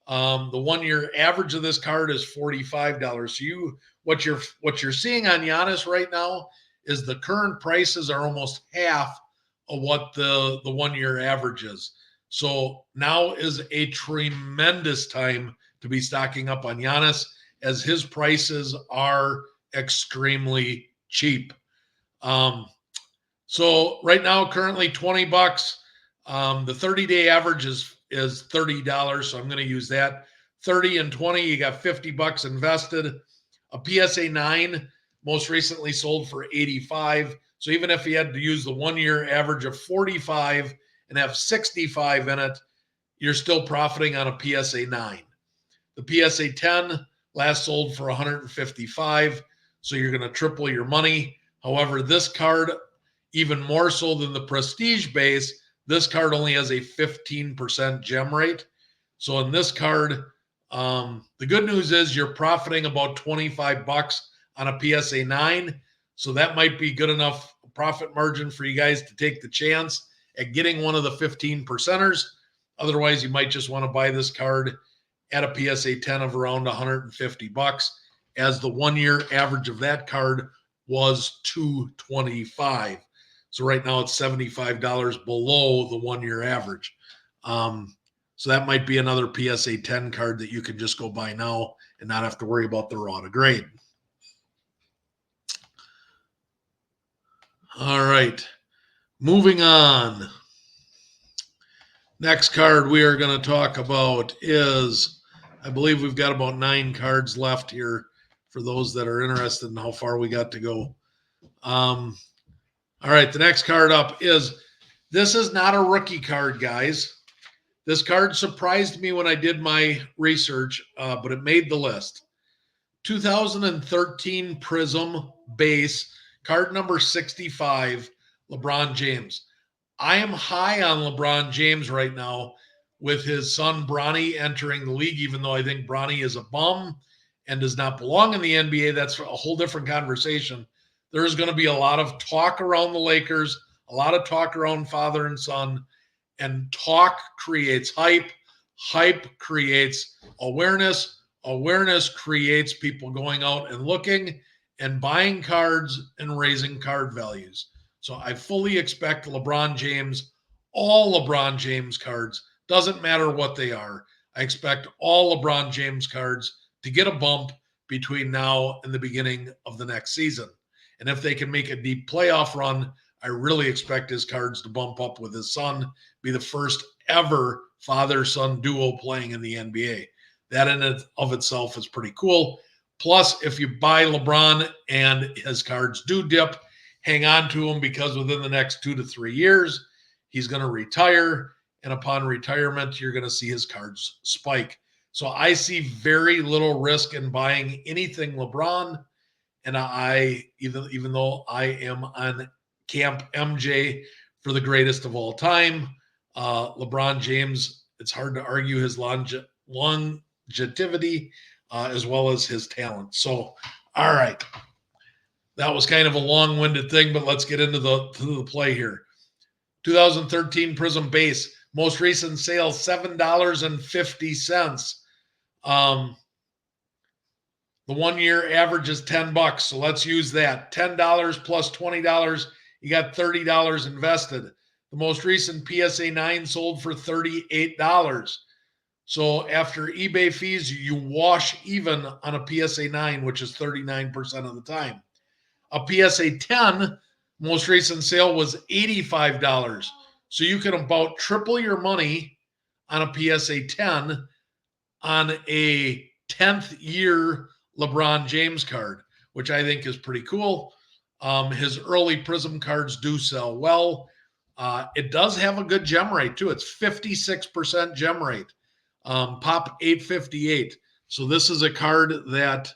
The 1 year average of this card is $45. So what you're seeing on Giannis right now is the current prices are almost half of what the 1 year average is. So now is a tremendous time to be stocking up on Giannis, as his prices are extremely cheap. So right now, currently $20. The 30-day average is $30, so I'm going to use that. 30 and 20, you got $50 invested. A PSA 9 most recently sold for 85. So even if you had to use the 1 year average of 45 and have 65 in it, you're still profiting on a PSA 9. The PSA 10 last sold for 155, so you're going to triple your money. However, this card, even more so than the Prestige base, this card only has a 15% gem rate. So in this card, the good news is you're profiting about $25 on a PSA 9. So that might be good enough profit margin for you guys to take the chance at getting one of the 15 percenters. Otherwise, you might just want to buy this card at a PSA 10 of around $150, as the 1 year average of that card was $225. So right now it's $75 below the 1 year average. So that might be another PSA 10 card that you can just go buy now and not have to worry about the raw to grade. All right, moving on. Next card we are going to talk about is, I believe we've got about 9 cards left here for those that are interested in how far we got to go. All right, the next card up this is not a rookie card, guys. This card surprised me when I did my research, but it made the list. 2013 Prism base, card number 65, LeBron James. I am high on LeBron James right now with his son Bronny entering the league, even though I think Bronny is a bum and does not belong in the NBA. That's a whole different conversation. There's going to be a lot of talk around the Lakers, a lot of talk around father and son, and talk creates hype. Hype creates awareness. Awareness creates people going out and looking and buying cards and raising card values. So I fully expect LeBron James, all LeBron James cards, doesn't matter what they are. I expect all LeBron James cards to get a bump between now and the beginning of the next season. And if they can make a deep playoff run, I really expect his cards to bump up with his son, be the first ever father-son duo playing in the NBA. That in and of itself is pretty cool. Plus, if you buy LeBron and his cards do dip, hang on to him, because within the next 2 to 3 years, he's going to retire. And upon retirement, you're going to see his cards spike. So I see very little risk in buying anything LeBron. And even though I am on Camp MJ for the greatest of all time, LeBron James, it's hard to argue his longevity as well as his talent. So, all right. That was kind of a long-winded thing, but let's get into the play here. 2013 Prism base, most recent sale, $7.50. The 1 year average is $10, so let's use that. $10 plus $20, you got $30 invested. The most recent PSA 9 sold for $38. So after eBay fees, you wash even on a PSA 9, which is 39% of the time. A PSA 10, most recent sale was $85. So you can about triple your money on a PSA 10 on a 10th year LeBron James card, which I think is pretty cool. His early Prism cards do sell well. It does have a good gem rate too. It's 56% gem rate. Pop 858. So this is a card that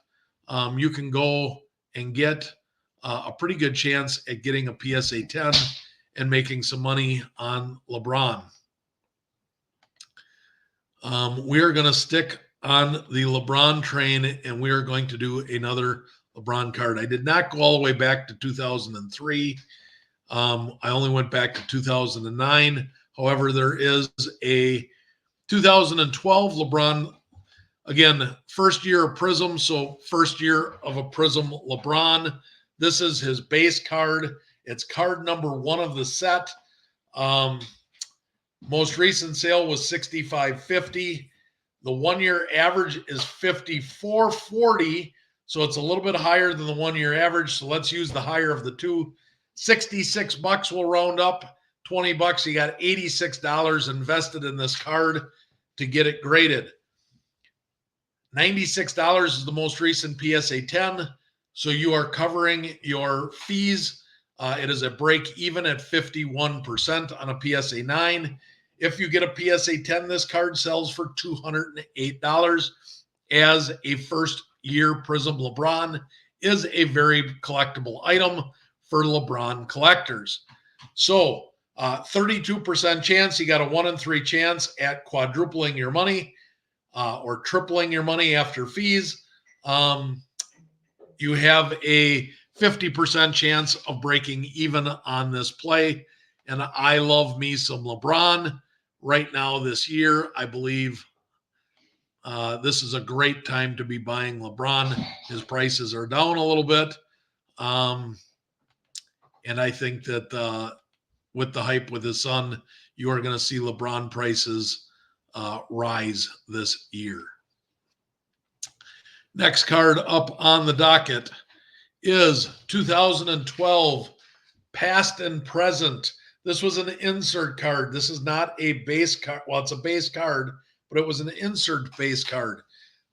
you can go and get a pretty good chance at getting a PSA 10 and making some money on LeBron. We are going to stick on the LeBron train, and we are going to do another LeBron card. I did not go all the way back to 2003. I only went back to 2009. However, there is a 2012 LeBron, again, first year of Prism, so first year of a Prism LeBron. This is his base card. It's card number 1 of the set. Most recent sale was $65.50. The 1 year average is $54.40. So it's a little bit higher than the 1 year average. So let's use the higher of the two. $66 will round up. $20. You got $86 invested in this card to get it graded. $96 is the most recent PSA 10. So you are covering your fees. It is a break even at 51% on a PSA 9. If you get a PSA 10, this card sells for $208 as a first year Prism LeBron is a very collectible item for LeBron collectors. So 32% chance, you got a 1 in 3 chance at quadrupling your money or tripling your money after fees. You have a 50% chance of breaking even on this play. And I love me some LeBron right now this year. I believe this is a great time to be buying LeBron. His prices are down a little bit. And I think that with the hype with his son, you are going to see LeBron prices rise this year. Next card up on the docket is 2012 Past and Present. This was an insert card. This is not a base card. Well, it's a base card, but it was an insert base card.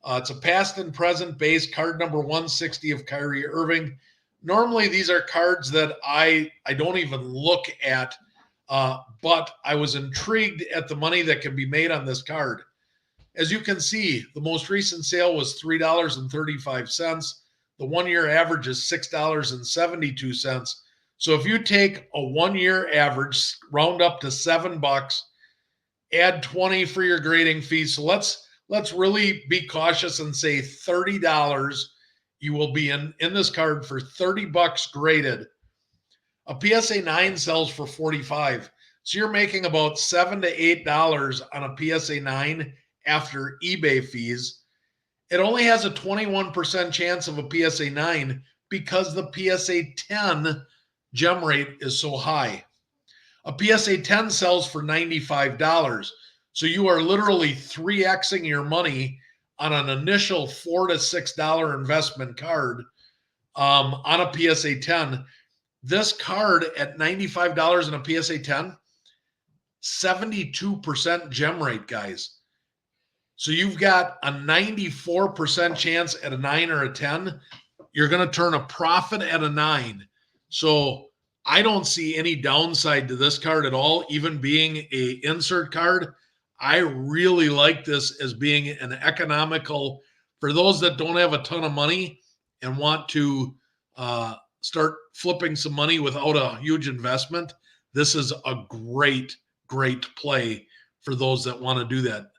It's a past and present base card number 160 of Kyrie Irving. Normally, these are cards that I don't even look at, but I was intrigued at the money that can be made on this card. As you can see, the most recent sale was $3.35. The 1 year average is $6.72. So if you take a 1 year average, round up to $7, add 20 for your grading fees. So let's really be cautious and say $30. You will be in this card for $30 graded. A PSA 9 sells for $45. So you're making about $7 to $8 on a PSA 9 after eBay fees. It only has a 21% chance of a PSA 9 because the PSA 10 gem rate is so high. A PSA 10 sells for $95. So you are literally 3xing your money on an initial $4 to $6 investment card on a PSA 10. This card at $95 in a PSA 10, 72% gem rate, guys. So you've got a 94% chance at a 9 or a 10. You're going to turn a profit at a 9. So I don't see any downside to this card at all, even being a insert card. I really like this as being an economical, for those that don't have a ton of money and want to start flipping some money without a huge investment. This is a great play for those that want to do that.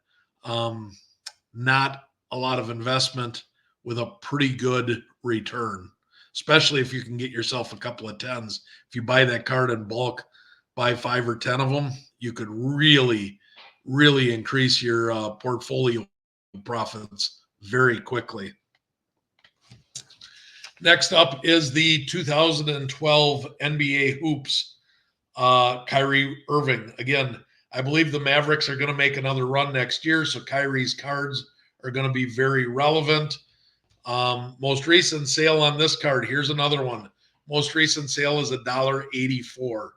Not a lot of investment with a pretty good return, especially if you can get yourself a couple of 10s. If you buy that card in bulk, buy 5 or 10 of them, you could really increase your portfolio profits very quickly. Next up is the 2012 NBA Hoops, Kyrie Irving. Again, I believe the Mavericks are going to make another run next year, so Kyrie's cards are going to be very relevant. Most recent sale on this card, here's another one. Most recent sale is $1.84.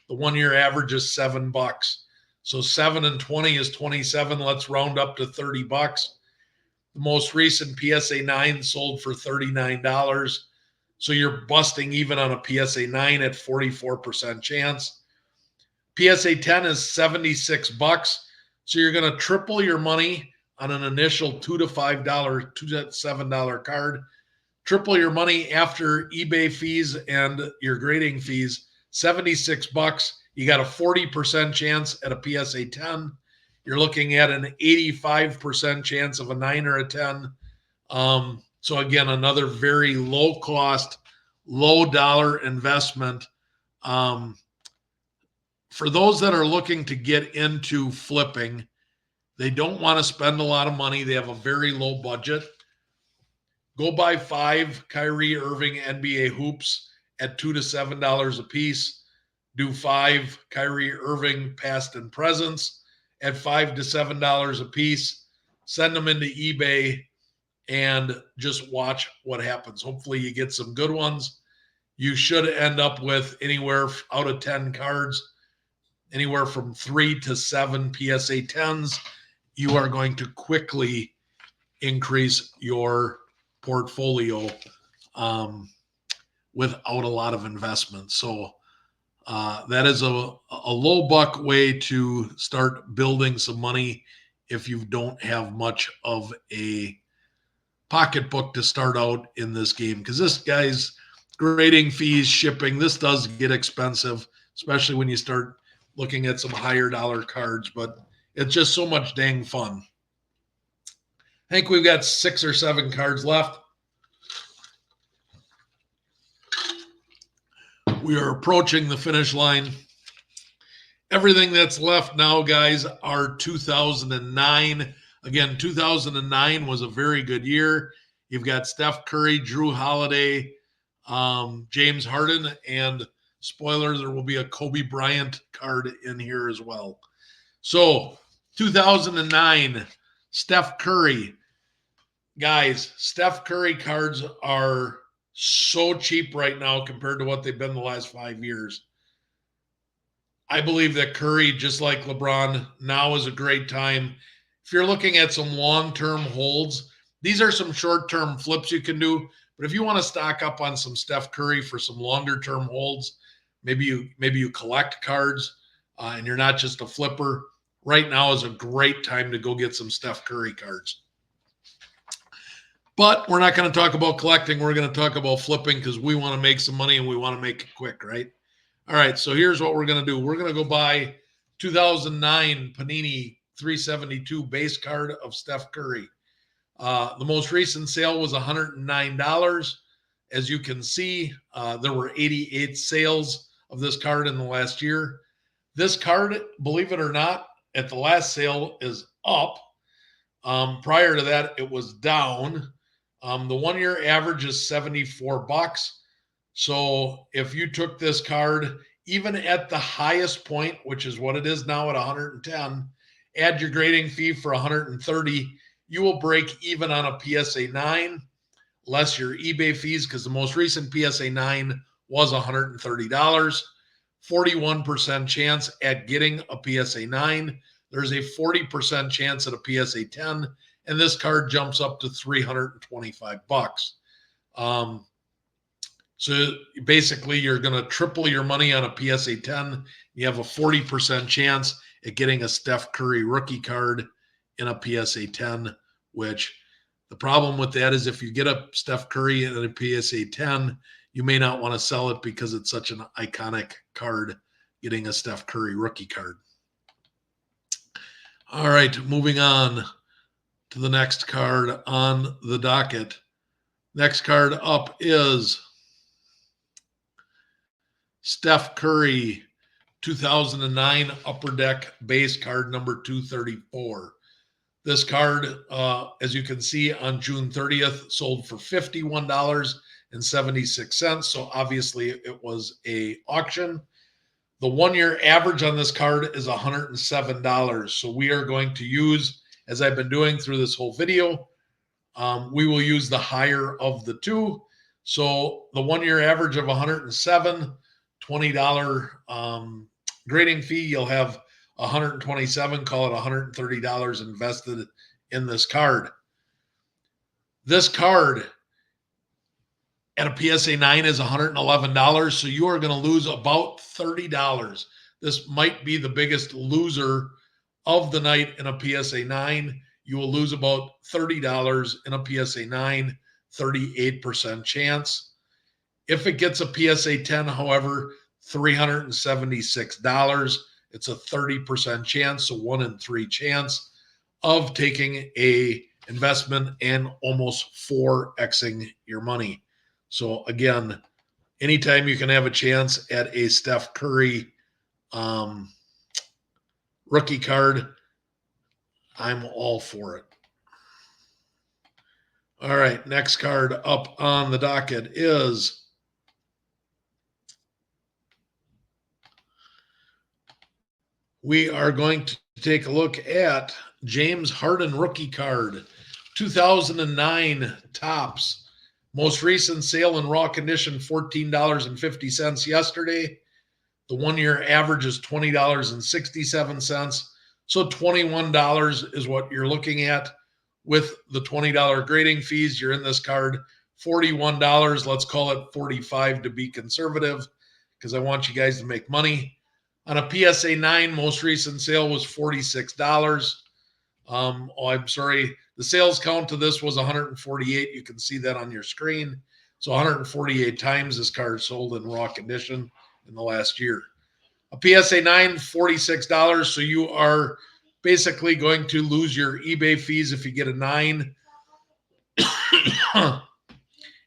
The 1 year average is $7. So 7 and 20 is 27. Let's round up to $30. The most recent PSA 9 sold for $39. So you're busting even on a PSA 9 at 44% chance. PSA 10 is $76. So you're going to triple your money on an initial $2 to $5, $2 to $7 card. Triple your money after eBay fees and your grading fees, $76. You got a 40% chance at a PSA 10. You're looking at an 85% chance of a 9 or a 10. So again, another very low cost, low dollar investment. For those that are looking to get into flipping, they don't want to spend a lot of money. They have a very low budget. Go buy 5 Kyrie Irving NBA hoops at $2 to $7 a piece. Do 5 Kyrie Irving past and presents at $5 to $7 a piece. Send them into eBay and just watch what happens. Hopefully you get some good ones. You should end up with anywhere out of 10 cards, anywhere from 3 to 7 PSA 10s. You are going to quickly increase your portfolio without a lot of investment. So that is a low buck way to start building some money if you don't have much of a pocketbook to start out in this game, because this guy's grading fees, shipping, this does get expensive, especially when you start looking at some higher dollar cards, but it's just so much dang fun. I think we've got 6 or 7 cards left. We are approaching the finish line. Everything that's left now, guys, are 2009. Again, 2009 was a very good year. You've got Steph Curry, Jrue Holiday, James Harden, and spoiler, there will be a Kobe Bryant card in here as well. So 2009, Steph Curry. Guys, Steph Curry cards are so cheap right now compared to what they've been the last 5 years. I believe that Curry, just like LeBron, now is a great time. If you're looking at some long-term holds, these are some short-term flips you can do. But if you want to stock up on some Steph Curry for some longer-term holds, maybe you collect cards and you're not just a flipper, right now is a great time to go get some Steph Curry cards. But we're not going to talk about collecting. We're going to talk about flipping because we want to make some money and we want to make it quick, right? All right, so here's what we're going to do. We're going to go buy 2009 Panini 372 base card of Steph Curry. The most recent sale was $109. As you can see, there were 88 sales of this card in the last year. This card, believe it or not, at the last sale is up. Prior to that, it was down. The 1 year average is $74. So if you took this card, even at the highest point, which is what it is now at 110, add your grading fee for 130, you will break even on a PSA 9, less your eBay fees, because the most recent PSA 9 was $130. 41% chance at getting a PSA 9. There's a 40% chance at a PSA 10, and this card jumps up to $325. So basically, you're going to triple your money on a PSA 10. You have a 40% chance at getting a Steph Curry rookie card in a PSA 10, which the problem with that is if you get a Steph Curry in a PSA 10, you may not want to sell it because it's such an iconic card, getting a Steph Curry rookie card. All right, moving on to the next card on the docket. Next card up is Steph Curry 2009 Upper Deck base card number 234. This card, as you can see, on June 30th, sold for $51.76. So obviously it was an auction. The 1 year average on this card is $107. So we are going to use, as I've been doing through this whole video, we will use the higher of the two. So the 1 year average of $107, $20 grading fee, you'll have $127, call it $130 invested in this card. This card at a PSA 9 is $111, so you are going to lose about $30. This might be the biggest loser of the night in a PSA 9. You will lose about $30 in a PSA 9, 38% chance. If it gets a PSA 10, however, $376. It's a 30% chance, so 1 in 3 chance of taking a investment and almost 4xing your money. So again, anytime you can have a chance at a Steph Curry rookie card, I'm all for it. All right, next card up on the docket is we are going to take a look at James Harden rookie card, 2009 Topps. Most recent sale in raw condition, $14.50 yesterday. The 1 year average is $20.67. So $21 is what you're looking at with the $20 grading fees. You're in this card. $41, let's call it $45 to be conservative, because I want you guys to make money. On a PSA 9, most recent sale was $46. I'm sorry. The sales count to this was 148. You can see that on your screen. So 148 times this card sold in raw condition in the last year. A PSA 9, $46. So you are basically going to lose your eBay fees if you get a 9.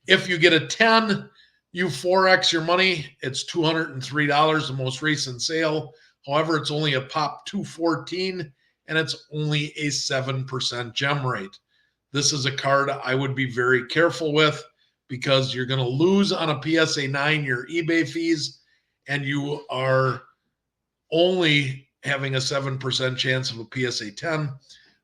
If you get a 10, you 4x your money. It's $203, the most recent sale. However, it's only a pop 214, and it's only a 7% gem rate. This is a card I would be very careful with, because you're going to lose on a PSA 9 your eBay fees, and you are only having a 7% chance of a PSA 10.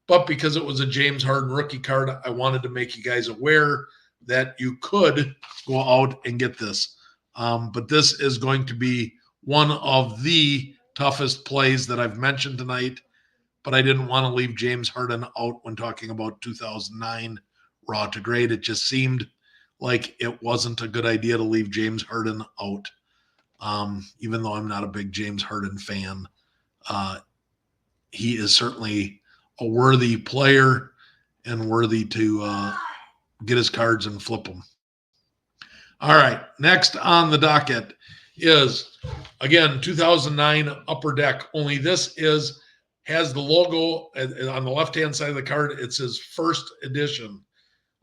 But because it was a James Harden rookie card, I wanted to make you guys aware that you could go out and get this. But this is going to be one of the toughest plays that I've mentioned tonight. But I didn't want to leave James Harden out when talking about 2009 raw to grade. It just seemed like it wasn't a good idea to leave James Harden out. Even though I'm not a big James Harden fan, he is certainly a worthy player and worthy to get his cards and flip them. All right, next on the docket is, again, 2009 Upper Deck, only this has the logo on the left-hand side of the card. It says first edition.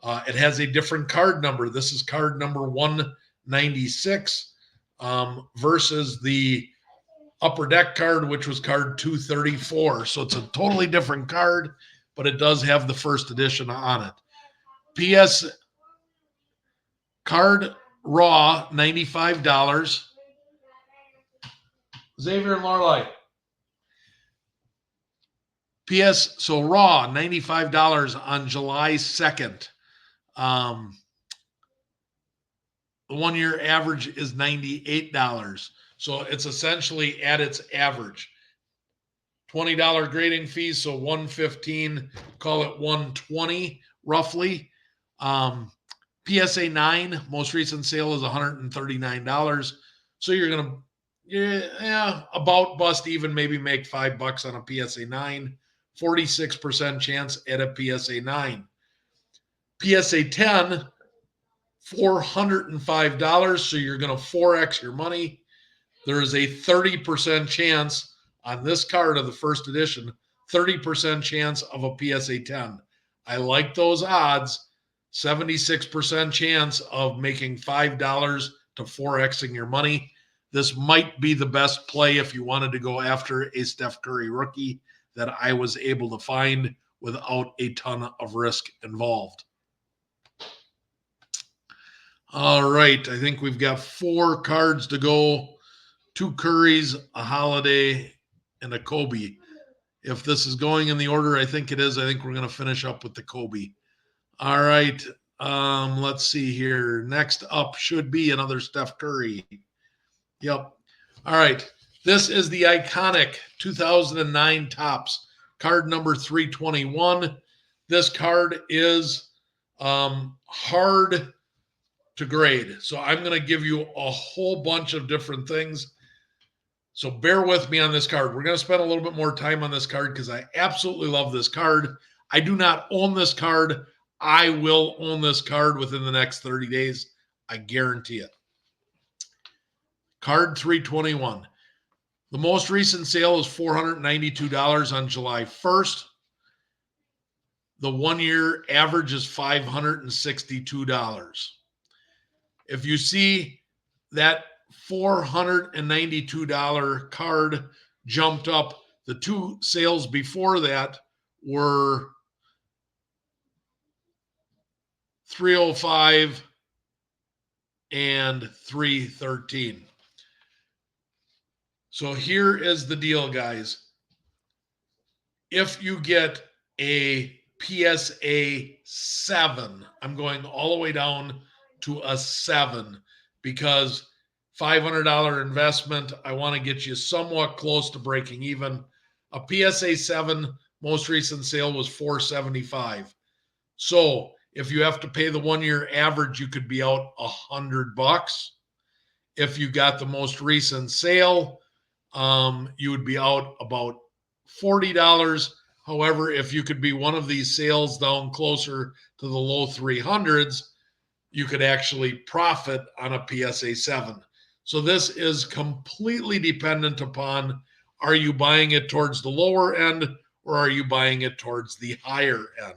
It has a different card number. This is card number 196 versus the Upper Deck card, which was card 234. So it's a totally different card, but it does have the first edition on it. PS card raw, $95. Xavier and Lorelai. PS, so raw, $95 on July 2nd. The 1 year average is $98. So it's essentially at its average. $20 grading fees, so $115, call it $120 roughly. PSA 9, most recent sale is $139. So you're going to, about bust even, maybe make $5 on a PSA 9. 46% chance at a PSA 9. PSA 10, $405. So you're going to 4x your money. There is a 30% chance on this card of the first edition, 30% chance of a PSA 10. I like those odds. 76% chance of making $5 to 4xing your money. This might be the best play if you wanted to go after a Steph Curry rookie that I was able to find without a ton of risk involved. All right, I think we've got 4 cards to go. 2 Currys, a Holiday, and a Kobe. If this is going in the order I think it is, I think we're going to finish up with the Kobe. All right, let's see here. Next up should be another Steph Curry. Yep. All right, this is the iconic 2009 Topps, card number 321. This card is hard to grade. So I'm going to give you a whole bunch of different things. So bear with me on this card. We're going to spend a little bit more time on this card because I absolutely love this card. I do not own this card. I will own this card within the next 30 days. I guarantee it. Card 321. The most recent sale is $492 on July 1st. The 1 year average is $562. If you see that $492 card jumped up, the two sales before that were $305 and $313. So here is the deal, guys. If you get a PSA 7, I'm going all the way down to a 7 because $500 investment, I want to get you somewhat close to breaking even. A PSA 7 most recent sale was $475. So if you have to pay the 1 year average, you could be out $100. If you got the most recent sale, you would be out about $40. However, if you could be one of these sales down closer to the low 300s, you could actually profit on a PSA 7. So this is completely dependent upon, are you buying it towards the lower end or are you buying it towards the higher end?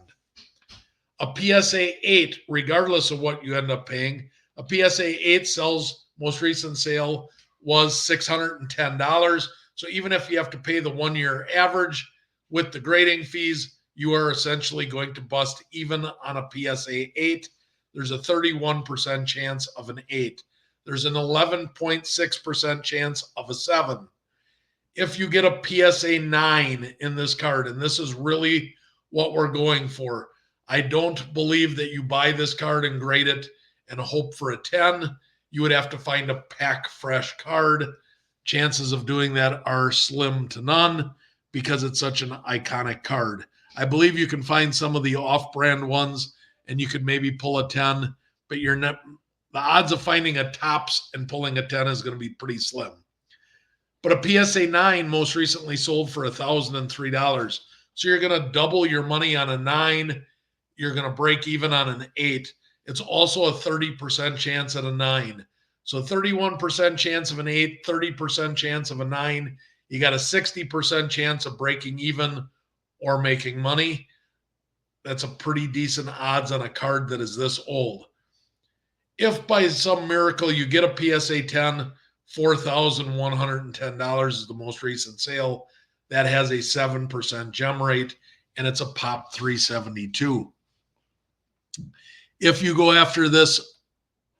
A PSA 8, regardless of what you end up paying, a PSA 8 sells, most recent sale was $610. So even if you have to pay the 1 year average with the grading fees, you are essentially going to bust even on a PSA 8. There's a 31% chance of an 8. There's an 11.6% chance of a 7. If you get a PSA 9 in this card, and this is really what we're going for, I don't believe that you buy this card and grade it and hope for a 10. You would have to find a pack fresh card. Chances of doing that are slim to none because it's such an iconic card. I believe you can find some of the off-brand ones and you could maybe pull a 10, but you're not, the odds of finding a Topps and pulling a 10 is going to be pretty slim. But a PSA 9 most recently sold for $1,003. So you're going to double your money on a 9. You're going to break even on an 8. It's also a 30% chance at a 9. So 31% chance of an 8, 30% chance of a 9. You got a 60% chance of breaking even or making money. That's a pretty decent odds on a card that is this old. If by some miracle you get a PSA 10, $4,110 is the most recent sale. That has a 7% gem rate, and it's a pop 372. If you go after this,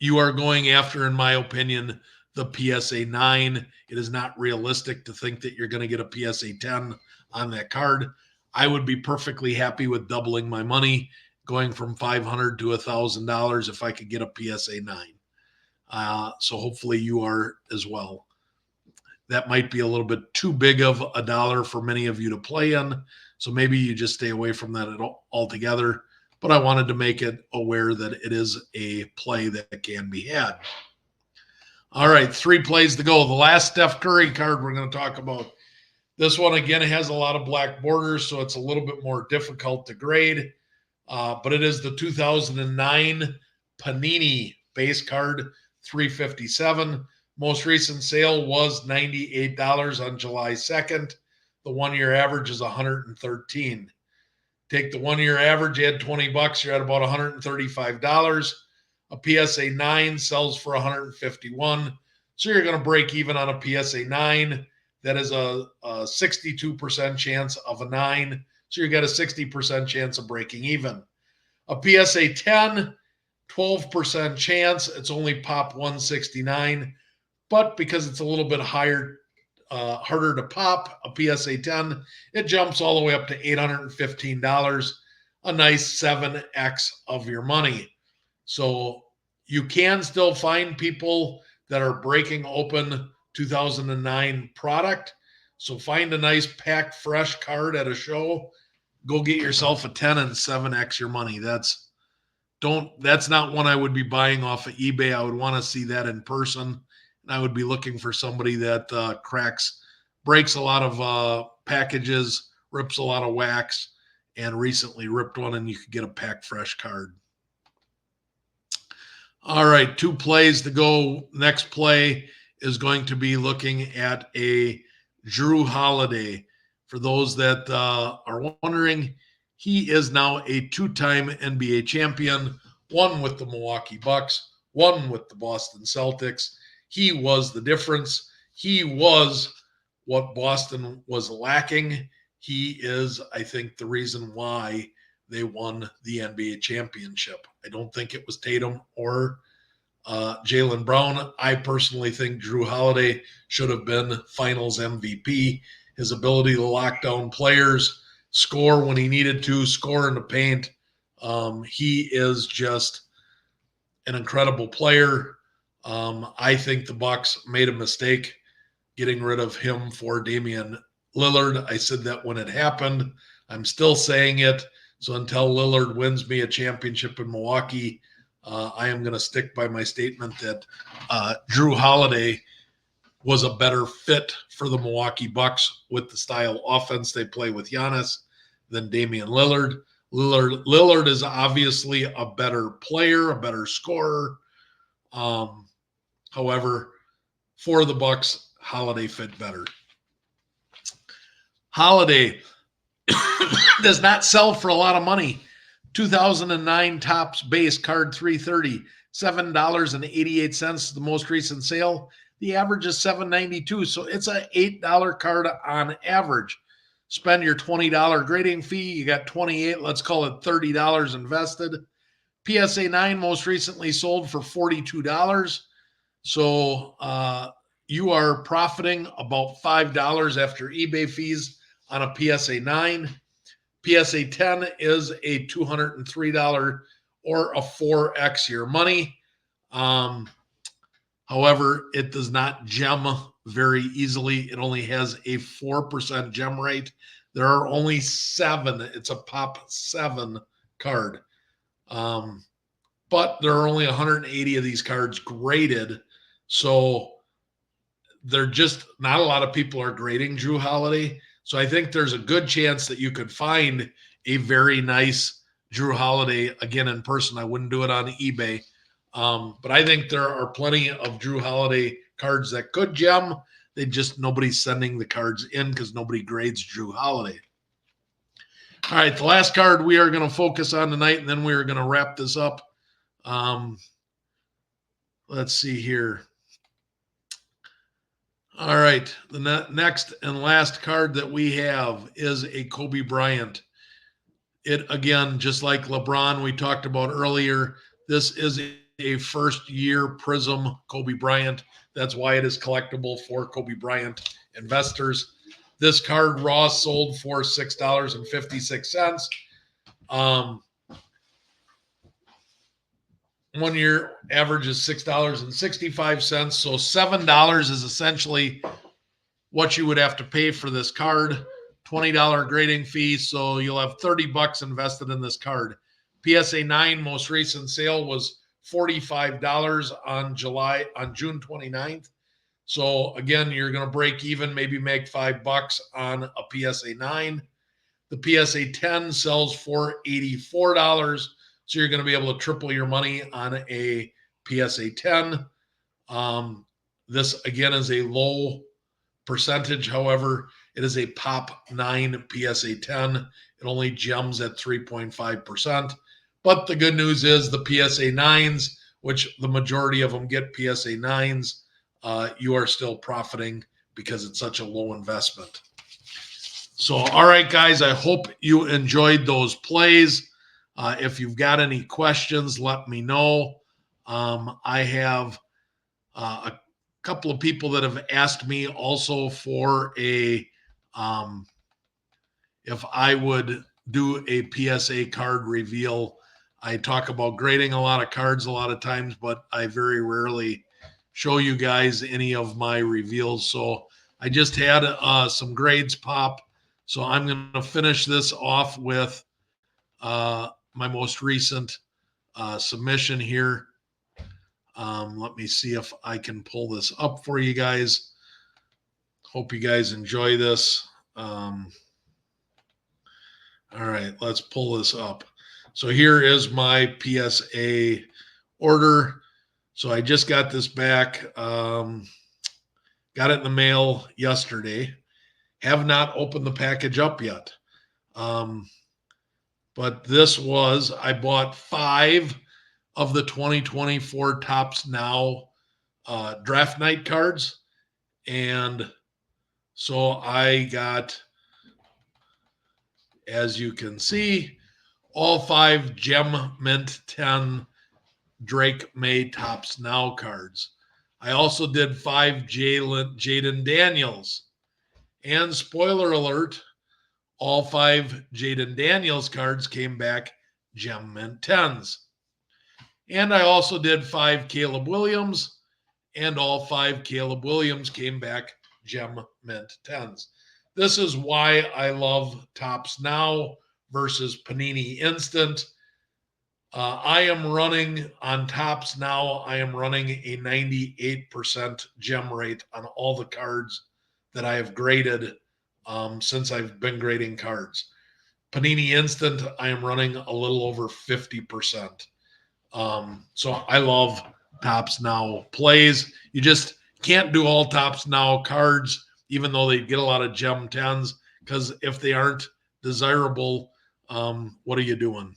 you are going after, in my opinion, the PSA 9. It is not realistic to think that you're going to get a PSA 10 on that card. I would be perfectly happy with doubling my money, going from $500 to $1,000 if I could get a PSA 9. So hopefully you are as well. That might be a little bit too big of a dollar for many of you to play in. So maybe you just stay away from that altogether. But I wanted to make it aware that it is a play that can be had. All right, 3 plays to go. The last Steph Curry card we're going to talk about. This one, again, has a lot of black borders, so it's a little bit more difficult to grade. But it is the 2009 Panini base card, $357. Most recent sale was $98 on July 2nd. The 1 year average is $113. Take the 1 year average, add $20, you're at about $135. A PSA 9 sells for $151. So you're going to break even on a PSA 9. That is a 62% chance of a 9. So you got a 60% chance of breaking even. A PSA 10, 12% chance. It's only pop 169. But because it's a little bit higher, harder to pop, a PSA 10, it jumps all the way up to $815. A nice 7x of your money. So you can still find people that are breaking open 2009 product. So find a nice packed fresh card at a show. Go get yourself a 10 and 7x your money. That's not one I would be buying off of eBay. I would want to see that in person. And I would be looking for somebody that breaks a lot of packages, rips a lot of wax, and recently ripped one, and you could get a packed fresh card. All right, 2 plays to go. Next play is going to be looking at a Jrue Holiday. For those that are wondering, He is now a two-time NBA champion, one with the Milwaukee Bucks, one with the Boston Celtics. He was the difference. He was what Boston was lacking. He is, I think, the reason why they won the NBA championship. I don't think it was Tatum or Jaylen Brown. I personally think Jrue Holiday should have been Finals MVP. His ability to lock down players, score when he needed to, score in the paint. He is just an incredible player. I think the Bucks made a mistake getting rid of him for Damian Lillard. I said that when it happened. I'm still saying it. So until Lillard wins me a championship in Milwaukee, I am going to stick by my statement that Jrue Holiday was a better fit for the Milwaukee Bucks with the style offense they play with Giannis than Damian Lillard. Lillard is obviously a better player, a better scorer. However, for the Bucks, Holiday fit better. Holiday does not sell for a lot of money. 2009 Topps base card 330, $7.88, the most recent sale. The average is $7.92, so it's an $8 card on average. Spend your $20 grading fee, you got $28, let's call it $30 invested. PSA 9 most recently sold for $42. So you are profiting about $5 after eBay fees on a PSA 9. PSA 10 is a $203 or a 4x your money. However, it does not gem very easily. It only has a 4% gem rate. There are only 7. It's a pop 7 card. But there are only 180 of these cards graded. So they're just not a lot of people are grading Jrue Holiday. So I think there's a good chance that you could find a very nice Jrue Holiday again in person. I wouldn't do it on eBay. But I think there are plenty of Jrue Holiday cards that could gem. Nobody's sending the cards in because nobody grades Jrue Holiday. All right, the last card we are going to focus on tonight, and then we are going to wrap this up. Let's see here. All right, the next and last card that we have is a Kobe Bryant. It, again, just like LeBron we talked about earlier, this is a first-year Prism Kobe Bryant. That's why it is collectible for Kobe Bryant investors. This card raw sold for $6.56. 1 year average is $6.65. So $7 is essentially what you would have to pay for this card. $20 grading fee. So you'll have $30 invested in this card. PSA 9 most recent sale was $45 on June 29th. So again, you're going to break even, maybe make $5 on a PSA 9. The PSA 10 sells for $84. So you're going to be able to triple your money on a PSA 10. This, again, is a low percentage. However, it is a pop 9 PSA 10. It only gems at 3.5%. But the good news is the PSA 9s, which the majority of them get PSA 9s, you are still profiting because it's such a low investment. So, all right, guys, I hope you enjoyed those plays. If you've got any questions, let me know. I have a couple of people that have asked me also for if I would do a PSA card reveal. I talk about grading a lot of cards a lot of times, but I very rarely show you guys any of my reveals. So I just had some grades pop. So I'm going to finish this off with my most recent submission here. Let me see if I can pull this up for you guys. Hope you guys enjoy this. All right, let's pull this up. So here is my PSA order. So I just got this back. Got it in the mail yesterday. Have not opened the package up yet. but this was, I bought 5 of the 2024 Topps Now draft night cards. And so I got, as you can see, all 5 Gem Mint 10 Drake May Topps Now cards. I also did 5 Jaden Daniels. And spoiler alert, all 5 Jaden Daniels cards came back Gem Mint 10s. And I also did 5 Caleb Williams, and all 5 Caleb Williams came back Gem Mint 10s. This is why I love Topps Now versus Panini Instant. I am running on Topps Now, I am running a 98% gem rate on all the cards that I have graded since I've been grading cards. Panini Instant, I am running a little over 50%. So I love Topps Now plays. You just can't do all Topps Now cards, even though they get a lot of gem 10s, because if they aren't desirable, what are you doing?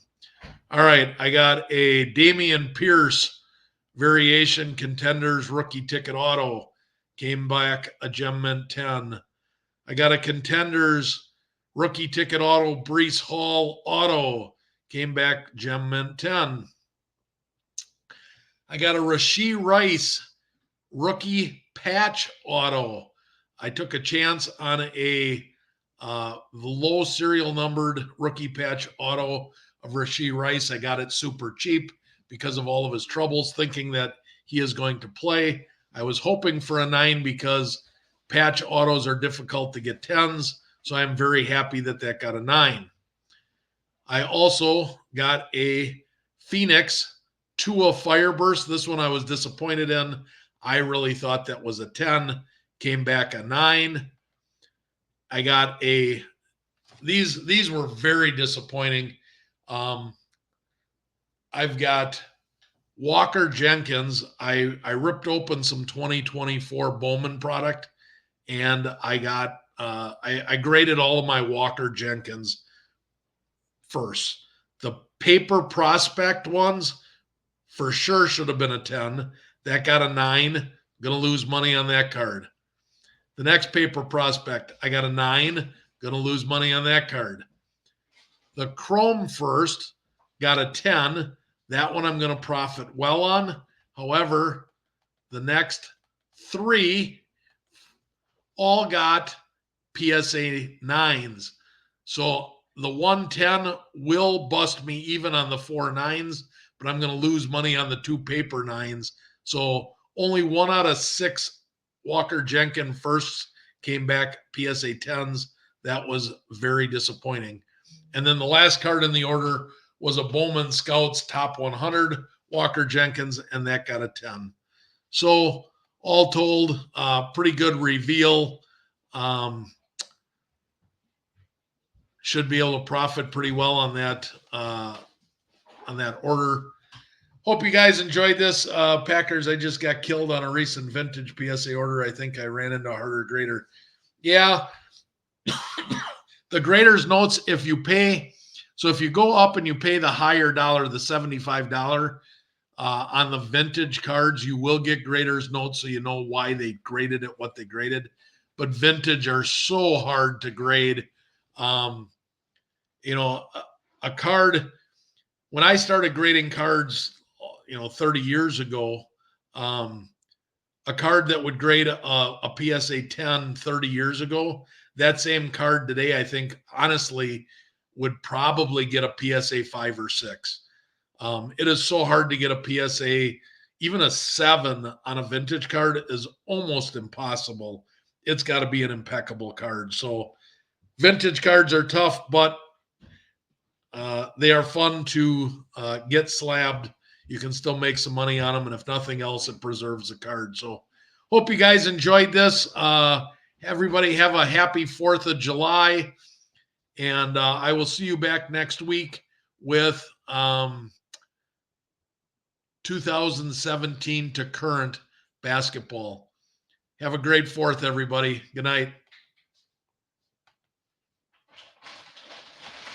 All right, I got a Dameon Pierce variation contenders rookie ticket auto. Came back a Gem Mint 10. I got a contenders rookie ticket auto Breece Hall auto. Came back Gem Mint 10. I got a Rashee Rice rookie patch auto. I took a chance on a low serial numbered rookie patch auto of Rashee Rice. I got it super cheap because of all of his troubles, thinking that he is going to play. I was hoping for a 9 because patch autos are difficult to get 10s, so I'm very happy that that got a 9. I also got a Phoenix Tua Fireburst. This one I was disappointed in. I really thought that was a 10. Came back a 9. I got a these were very disappointing. I've got Walker Jenkins. I ripped open some 2024 Bowman product, and I got I graded all of my Walker Jenkins first. The paper prospect ones for sure should have been a 10. That got a 9. Gonna lose money on that card. The next paper prospect, I got a 9. Gonna lose money on that card. The Chrome first got a 10. That one I'm going to profit well on. However, the next 3 all got PSA 9s. So the 110 will bust me even on the 4 9s, but I'm going to lose money on the 2 paper 9s. So only 1 out of 6 Walker Jenkins firsts came back PSA 10s. That was very disappointing. And then the last card in the order was a Bowman Scouts Top 100 Walker Jenkins, and that got a 10. So all told, pretty good reveal. Should be able to profit pretty well on that order. Hope you guys enjoyed this. Packers, I just got killed on a recent vintage PSA order. I think I ran into a harder grader. Yeah. The grader's notes, if you pay, so if you go up and you pay the higher dollar, the $75 on the vintage cards, you will get grader's notes so you know why they graded it, what they graded. But vintage are so hard to grade. A card, when I started grading cards, 30 years ago, a card that would grade a PSA 10 30 years ago, that same card today, I think, honestly, would probably get a PSA 5 or 6. It is so hard to get a PSA, even a 7 on a vintage card is almost impossible. It's got to be an impeccable card. So vintage cards are tough, but they are fun to get slabbed. You can still make some money on them, and if nothing else, it preserves the card. So hope you guys enjoyed this. Everybody have a happy 4th of July, and I will see you back next week with 2017 to current basketball. Have a great 4th, everybody. Good night.